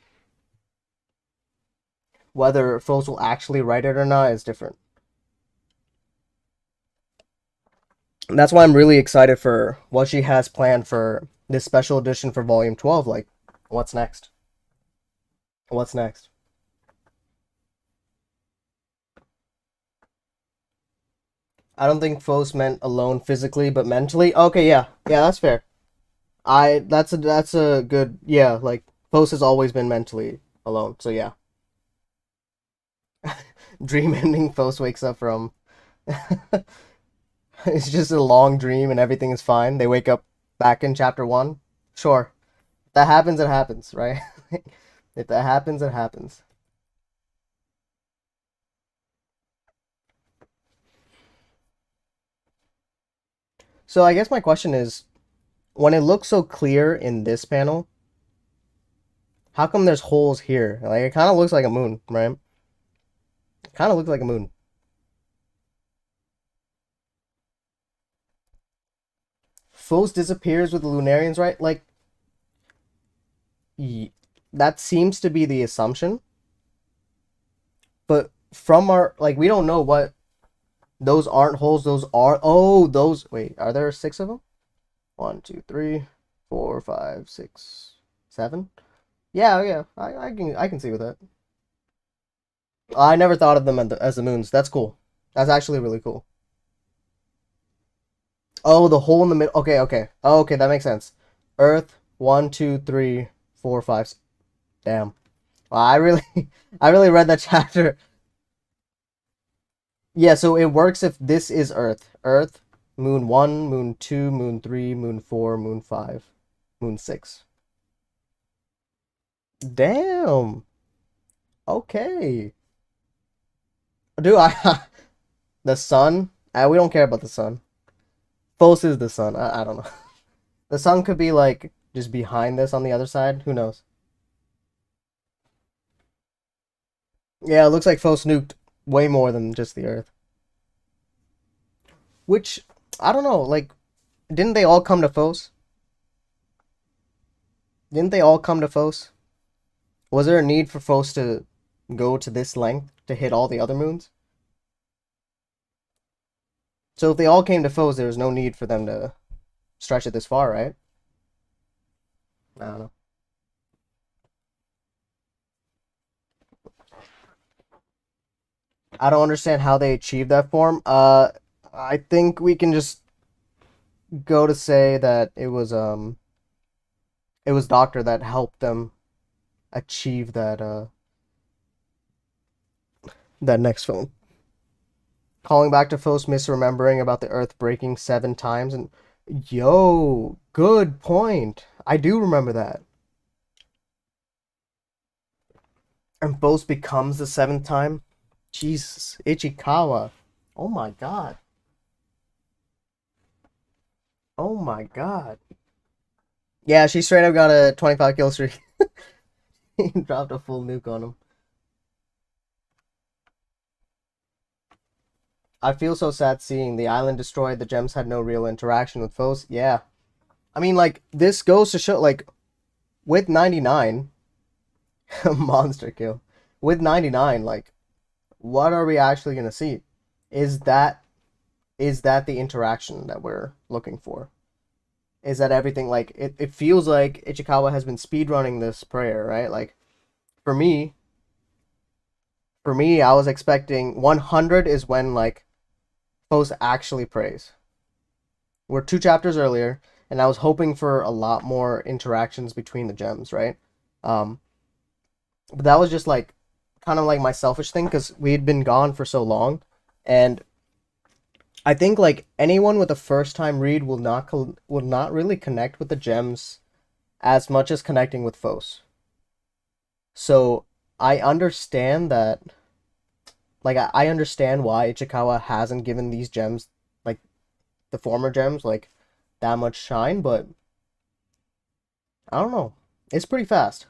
whether Phos will actually write it or not is different. And that's why I'm really excited for what she has planned for this special edition for Volume 12. Like, what's next? What's next? I don't think Phos meant alone physically, but mentally. Okay, yeah, that's fair. That's a good, yeah. Like Phos has always been mentally alone, so yeah. Dream ending. Phos wakes up from. It's just a long dream and everything is fine. They wake up back in chapter one. Sure, if that happens. It happens, right? If that happens, it happens. So I guess my question is, when it looks so clear in this panel, how come there's holes here? Like it kind of looks like a moon, right? Kind of looks like a moon. Phos disappears with the Lunarians, right? Like that seems to be the assumption. But from our like we don't know what those aren't holes. Those are those wait, are there six of them? One, two, three, four, five, six, seven. Yeah, yeah. I can see with that. I never thought of them as the moons. That's cool. That's actually really cool. Oh, the hole in the middle. Okay, okay. Oh, okay, that makes sense. Earth, one, two, three, four, five. Damn. Well, I really, I really read that chapter. Yeah, so it works if this is Earth. Earth, Moon 1, Moon 2, Moon 3, Moon 4, Moon 5, Moon 6. Damn. Okay. Dude, the sun? We don't care about the sun. Phos is the sun. I don't know. The sun could be like just behind this on the other side. Who knows? Yeah, it looks like Phos nuked way more than just the Earth. Which, I don't know, like, didn't they all come to Phos? Didn't they all come to Phos? Was there a need for Phos to go to this length to hit all the other moons? So if they all came to Phos, there was no need for them to stretch it this far, right? I don't know. I don't understand how they achieved that form. I think we can just go to say that it was Doctor that helped them achieve that next film. Calling back to Phos misremembering about the Earth breaking 7 times and yo, good point. I do remember that. And Phos becomes the seventh time. Jesus, Ichikawa. Oh my god. Oh my god. Yeah, she straight up got a 25 kill streak. He dropped a full nuke on him. I feel so sad seeing the island destroyed. The gems had no real interaction with Phos. Yeah. I mean, like, this goes to show, like, with 99, monster kill. With 99, like, what are we actually going to see? Is that is that the interaction that we're looking for? Is that everything, like, it feels like Ichikawa has been speedrunning this prayer, right? Like, for me, I was expecting 100 is when, like, Phos actually prays. We're 2 chapters earlier, and I was hoping for a lot more interactions between the gems, right? Um, but that was just like kind of like my selfish thing because we had been gone for so long, and I think like anyone with a first time read will not really connect with the gems as much as connecting with Phos. So I understand that, like I understand why Ichikawa hasn't given these gems, like the former gems, like that much shine, but I don't know. It's pretty fast.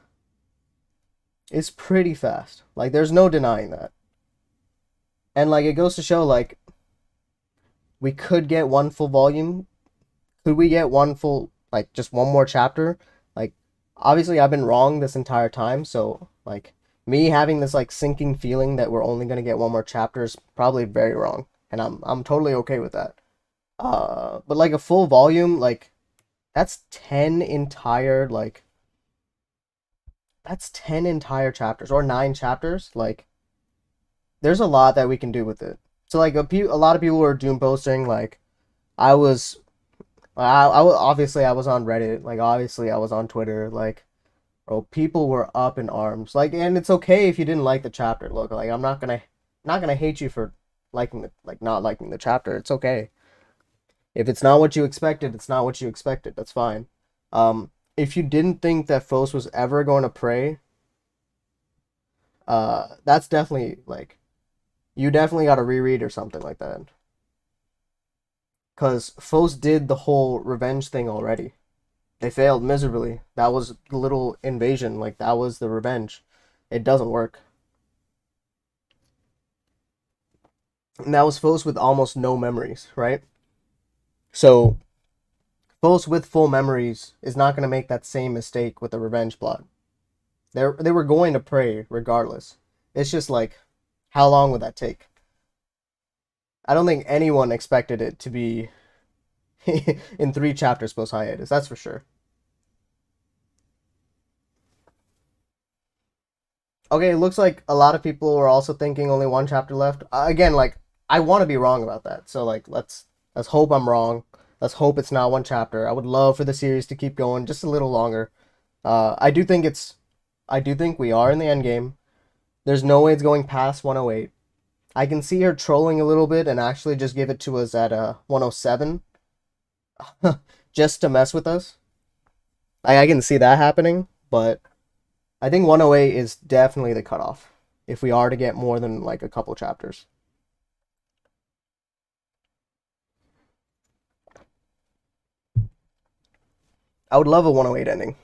It's pretty fast. Like there's no denying that. And like it goes to show like we could get one full volume. Could we get one full like just one more chapter? Like obviously I've been wrong this entire time, so like me having this like sinking feeling that we're only gonna get one more chapter is probably very wrong. And I'm totally okay with that. But like a full volume, like that's 10 entire like that's 10 entire chapters or 9 chapters. Like there's a lot that we can do with it. So like a lot of people were doom posting like I was obviously I was on Reddit, like obviously I was on Twitter, like bro, people were up in arms. Like and it's okay if you didn't like the chapter. Look, like I'm not going to not gonna hate you for not liking the chapter. It's okay. If it's not what you expected, it's not what you expected. That's fine. If you didn't think that Phos was ever going to pray, that's definitely like you definitely got to reread or something like that. Because Phos did the whole revenge thing already. They failed miserably. That was the little invasion. Like that was the revenge. It doesn't work. And that was Phos with almost no memories, right? So Phos with full memories is not going to make that same mistake with the revenge plot. They were going to pray regardless. It's just like, how long would that take? I don't think anyone expected it to be in 3 chapters post hiatus. That's for sure. Okay, it looks like a lot of people are also thinking only 1 chapter left. Again, like I want to be wrong about that. So like let's hope I'm wrong. Let's hope it's not 1 chapter. I would love for the series to keep going just a little longer. I do think we are in the end game. There's no way it's going past 108. I can see her trolling a little bit and actually just give it to us at 107 just to mess with us. I can see that happening, but I think 108 is definitely the cutoff if we are to get more than like a couple chapters. I would love a 108 ending.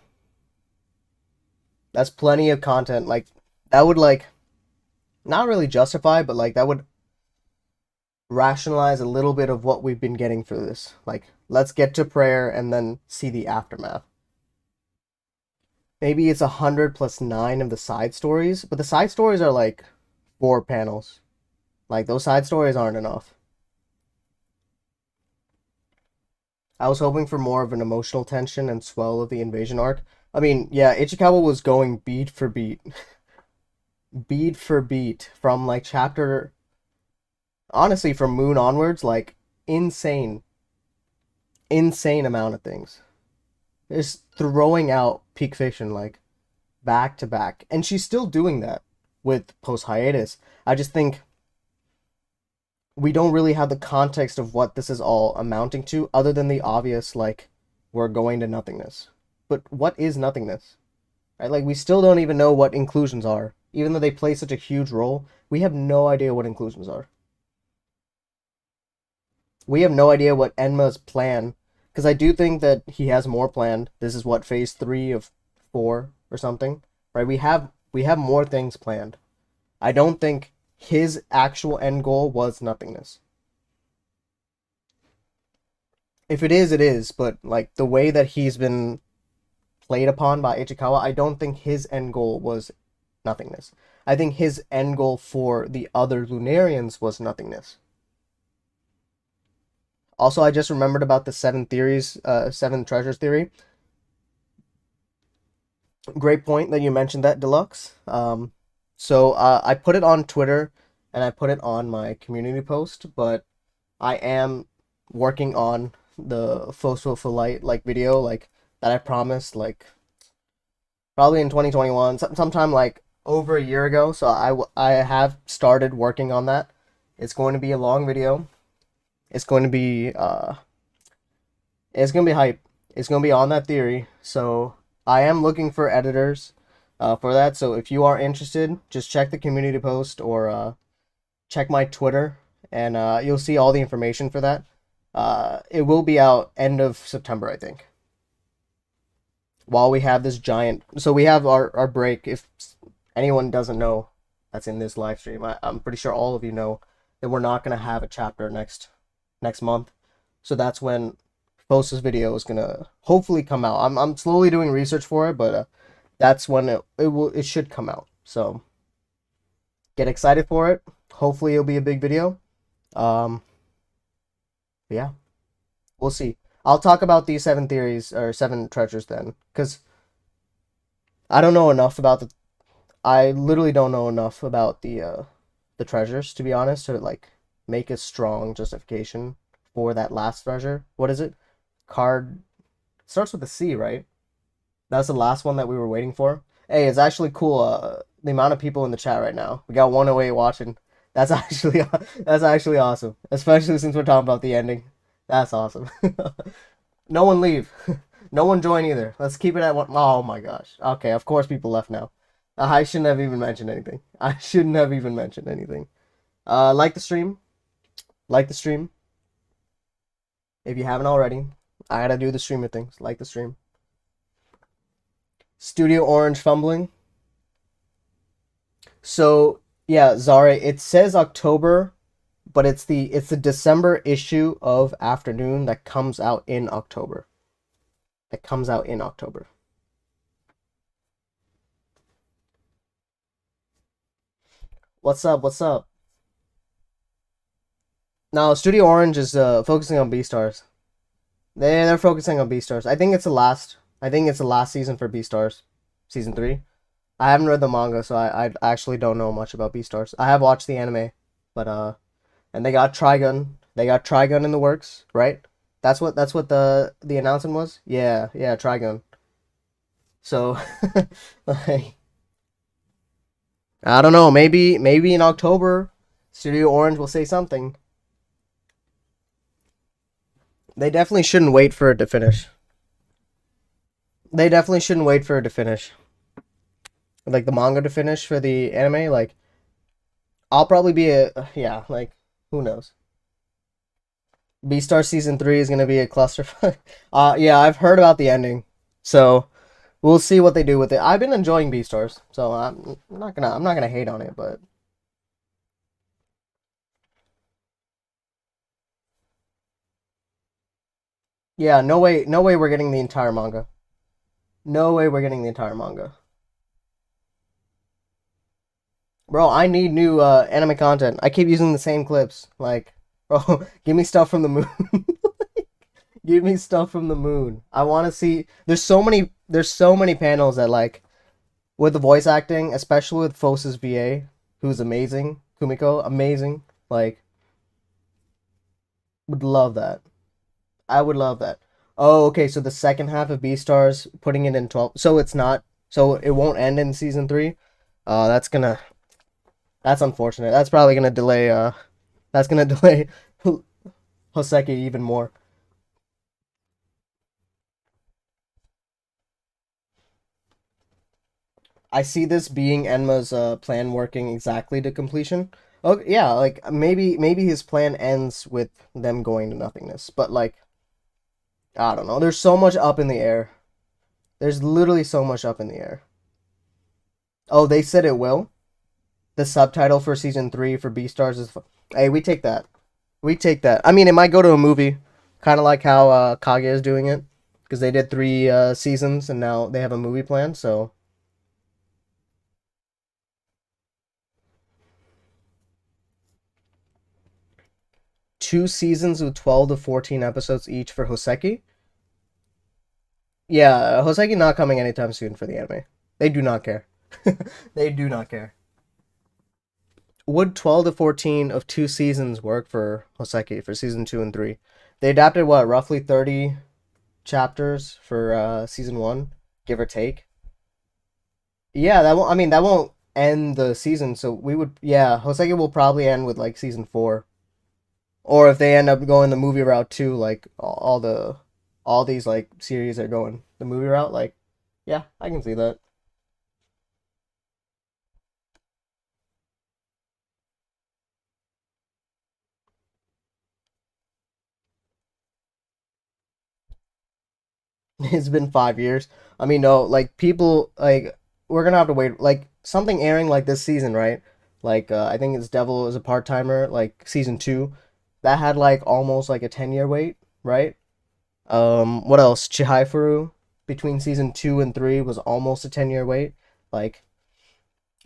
That's plenty of content. Like that would like not really justify, but like that would rationalize a little bit of what we've been getting for this. Like let's get to prayer and then see the aftermath. Maybe it's 100 + 9 of the side stories, but the side stories are like 4 panels. Like those side stories aren't enough. I was hoping for more of an emotional tension and swell of the invasion arc. I mean, yeah, Ichikawa was going beat for beat, beat for beat from like chapter, honestly, from Moon onwards, like insane, insane amount of things. Just throwing out peak fiction like back to back, and she's still doing that with post hiatus. I just think we don't really have the context of what this is all amounting to, other than the obvious, like, we're going to nothingness. But what is nothingness? Right? Like, we still don't even know what inclusions are. Even though they play such a huge role, we have no idea what inclusions are. We have no idea what Enma's plan, because I do think that he has more planned. This is what phase 3 of 4 or something, right? We have more things planned. I don't think his actual end goal was nothingness. If it is, it is. But like the way that he's been played upon by Ichikawa, I don't think his end goal was nothingness. I think his end goal for the other Lunarians was nothingness. Also, I just remembered about the 7 treasures theory. Great point that you mentioned that, Deluxe. So I put it on Twitter and I put it on my community post, but I am working on the Phos Light like video like that I promised like probably in 2021, sometime like over a year ago. So I have started working on that. It's going to be a long video. It's going to be it's going to be hype. It's going to be on that theory. So I am looking for editors for that. So if you are interested, just check the community post or check my Twitter, and you'll see all the information for that. It will be out end of September, I think. While we have this giant, so we have our break. If anyone doesn't know, that's in this live stream. I'm pretty sure all of you know that we're not gonna have a chapter next month. So that's when Phos's video is gonna hopefully come out. I'm slowly doing research for it, but that's when it should come out. So get excited for it. Hopefully it'll be a big video. Um, yeah, we'll see. I'll talk about these 7 theories or 7 treasures then, because I don't know enough about the. I literally don't know enough about the treasures to be honest to like make a strong justification for that last treasure. What is it? Card starts with a C, right? That's the last one that we were waiting for. Hey, it's actually cool. The amount of people in the chat right now. We got 108 watching. That's actually that's actually awesome, especially since we're talking about the ending. That's awesome. No one leave. No one join either. Let's keep it at one. Oh my gosh. Okay, of course people left now. I shouldn't have even mentioned anything. I shouldn't have even mentioned anything. Like the stream. Like the stream. If you haven't already. I gotta do the streamer things. Like the stream. Studio Orange fumbling. So yeah, Zara, it says October, but it's the December issue of Afternoon that comes out in October. That comes out in October. What's up? What's up? Now, Studio Orange is focusing on Beastars. They're focusing on Beastars. I think it's the last. I think it's the last season for Beastars, season 3. I haven't read the manga, so I actually don't know much about Beastars. I have watched the anime, but and they got Trigun. They got Trigun in the works, right? That's what the announcement was. Yeah, yeah, Trigun. So, like, I don't know. Maybe in October, Studio Orange will say something. They definitely shouldn't wait for it to finish. They definitely shouldn't wait for it to finish. Like the manga to finish for the anime. Like I'll probably be a yeah. Like who knows? Beastar season 3 is gonna be a clusterfuck. Yeah, I've heard about the ending, so we'll see what they do with it. I've been enjoying Beastars, so I'm not gonna hate on it, but yeah, no way we're getting the entire manga. No way we're getting the entire manga. Bro, I need new anime content. I keep using the same clips. Like, bro, give me stuff from the moon. Give me stuff from the moon. I want to see. There's so many panels that like with the voice acting, especially with Phos's VA, who's amazing. Kumiko, amazing. Like, would love that. I would love that. Oh, okay. So the second half of Beastars, putting it in 12. So it's not. So it won't end in season 3. That's gonna. That's unfortunate. That's probably gonna delay. That's gonna delay Hoseki even more. I see this being Enma's plan working exactly to completion. Oh yeah, like maybe his plan ends with them going to nothingness, but like I don't know. There's so much up in the air. There's literally so much up in the air. Oh, they said it will. The subtitle for season 3 for Beastars is. Hey, we take that. We take that. I mean, it might go to a movie, kind of like how Kage is doing it, because they did 3 seasons and now they have a movie plan. So 2 seasons with 12 to 14 episodes each for Hoseki. Yeah, Hoseki not coming anytime soon for the anime. They do not care. They do not care. Would 12 to 14 of 2 seasons work for Hoseki for season 2 and 3? They adapted what, roughly 30 chapters for season 1, give or take. Yeah, that won't I mean that won't end the season, so we would yeah, Hoseki will probably end with like season 4. Or if they end up going the movie route too, like all these like series are going the movie route, like yeah, I can see that. It's been 5 years. I mean, no, like people like we're gonna have to wait. Like something airing like this season, right? Like I think it's Devil is a part timer, like season 2. That had like almost like a 10-year wait, right? What else? Chihaifuru between season 2 and 3 was almost a 10-year wait. Like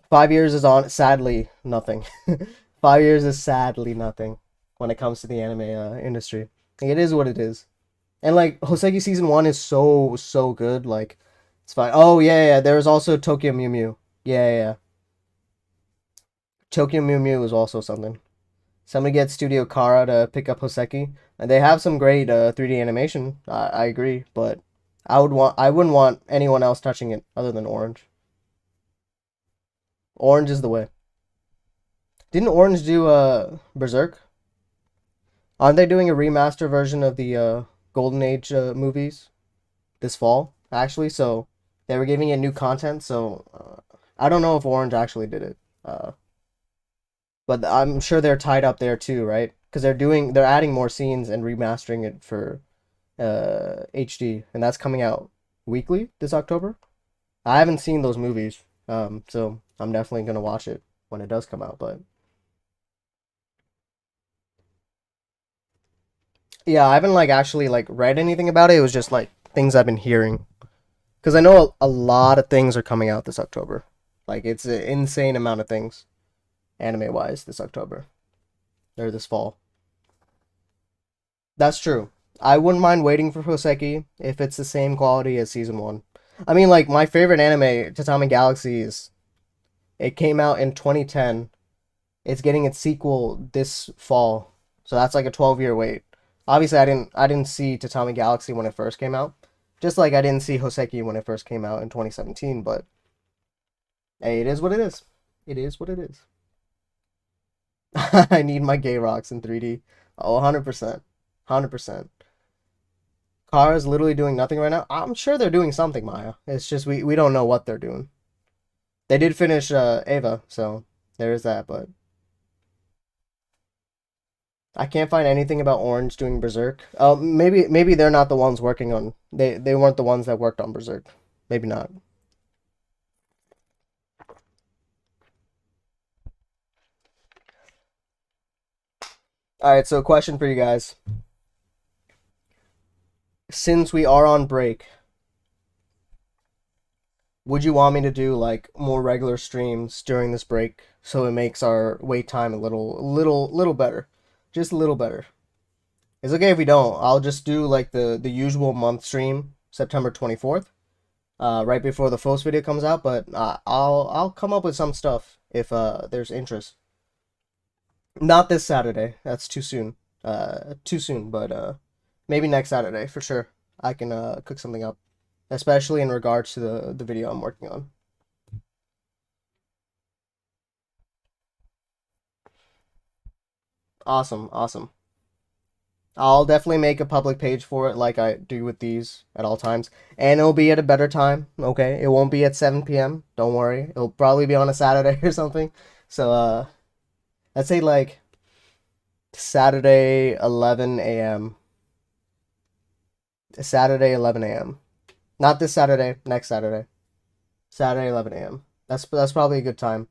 5 years is on sadly nothing. 5 years is sadly nothing when it comes to the anime industry. Like, it is what it is. And like Hoseki season 1 is so good. Like it's fine. Oh yeah, yeah. There was also Tokyo Mew Mew. Yeah, yeah, yeah. Tokyo Mew Mew is also something. Somebody get Studio Kara to pick up Hoseki, and they have some great 3D animation. I agree, but I wouldn't want anyone else touching it other than Orange. Orange is the way. Didn't Orange do Berserk? Aren't they doing a remaster version of the Golden Age movies this fall? Actually, so they were giving it new content. So I don't know if Orange actually did it, uh, but I'm sure they're tied up there too, right? Because they're adding more scenes and remastering it for HD, and that's coming out weekly this October. I haven't seen those movies, so I'm definitely gonna watch it when it does come out. But yeah, I haven't like actually like read anything about it. It was just like things I've been hearing because I know a lot of things are coming out this October. Like it's an insane amount of things anime wise this October or this fall. That's true. I wouldn't mind waiting for Houseki if it's the same quality as season one. I mean, like my favorite anime, Tatami Galaxy, is it came out in 2010. It's getting its sequel this fall, so that's like a 12-year wait. Obviously, I didn't see Tatami Galaxy when it first came out, just like I didn't see Houseki when it first came out in 2017. But hey, it is what it is. It is what it is. I need my gay rocks in 3D. Oh, 100%. 100%. Car is literally doing nothing right now. I'm sure they're doing something, Maya. It's just we don't know what they're doing. They did finish Ava, so there is that, but I can't find anything about Orange doing Berserk. Maybe they're not the ones working on. They weren't the ones that worked on Berserk. Maybe not. All right, so question for you guys. Since we are on break, would you want me to do like more regular streams during this break so it makes our wait time a little better? Just a little better. It's okay if we don't. I'll just do like the usual month stream, September 24th, right before the Phos video comes out, but I'll come up with some stuff if there's interest. Not this Saturday. That's too soon. Too soon, but maybe next Saturday for sure. I can cook something up, especially in regards to the video I'm working on. Awesome, awesome. I'll definitely make a public page for it like I do with these at all times. And it'll be at a better time, okay? It won't be at 7 p.m. Don't worry. It'll probably be on a Saturday or something. So let's say like Saturday 11 a.m. Saturday 11 a.m. Not this Saturday, next Saturday. Saturday 11 a.m. That's probably a good time.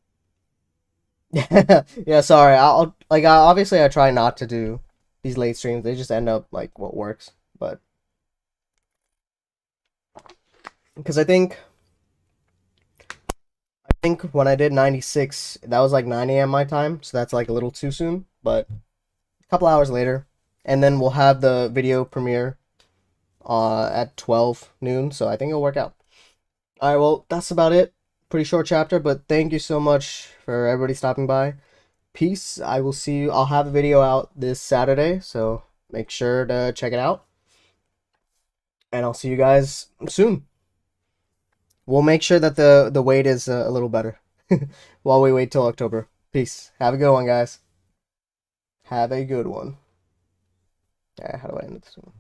Yeah, sorry. I'll like obviously I try not to do these late streams. They just end up like what works. But because I think when I did 96, that was like 9 a.m. my time, so that's like a little too soon. But a couple hours later, and then we'll have the video premiere at 12 noon, so I think it'll work out. All right, well, that's about it. Pretty short chapter, but thank you so much for everybody stopping by. Peace. I will see you. I'll have a video out this Saturday, so make sure to check it out. And I'll see you guys soon. We'll make sure that the wait is a little better while we wait till October. Peace. Have a good one, guys. Have a good one. Yeah, how do I end this one?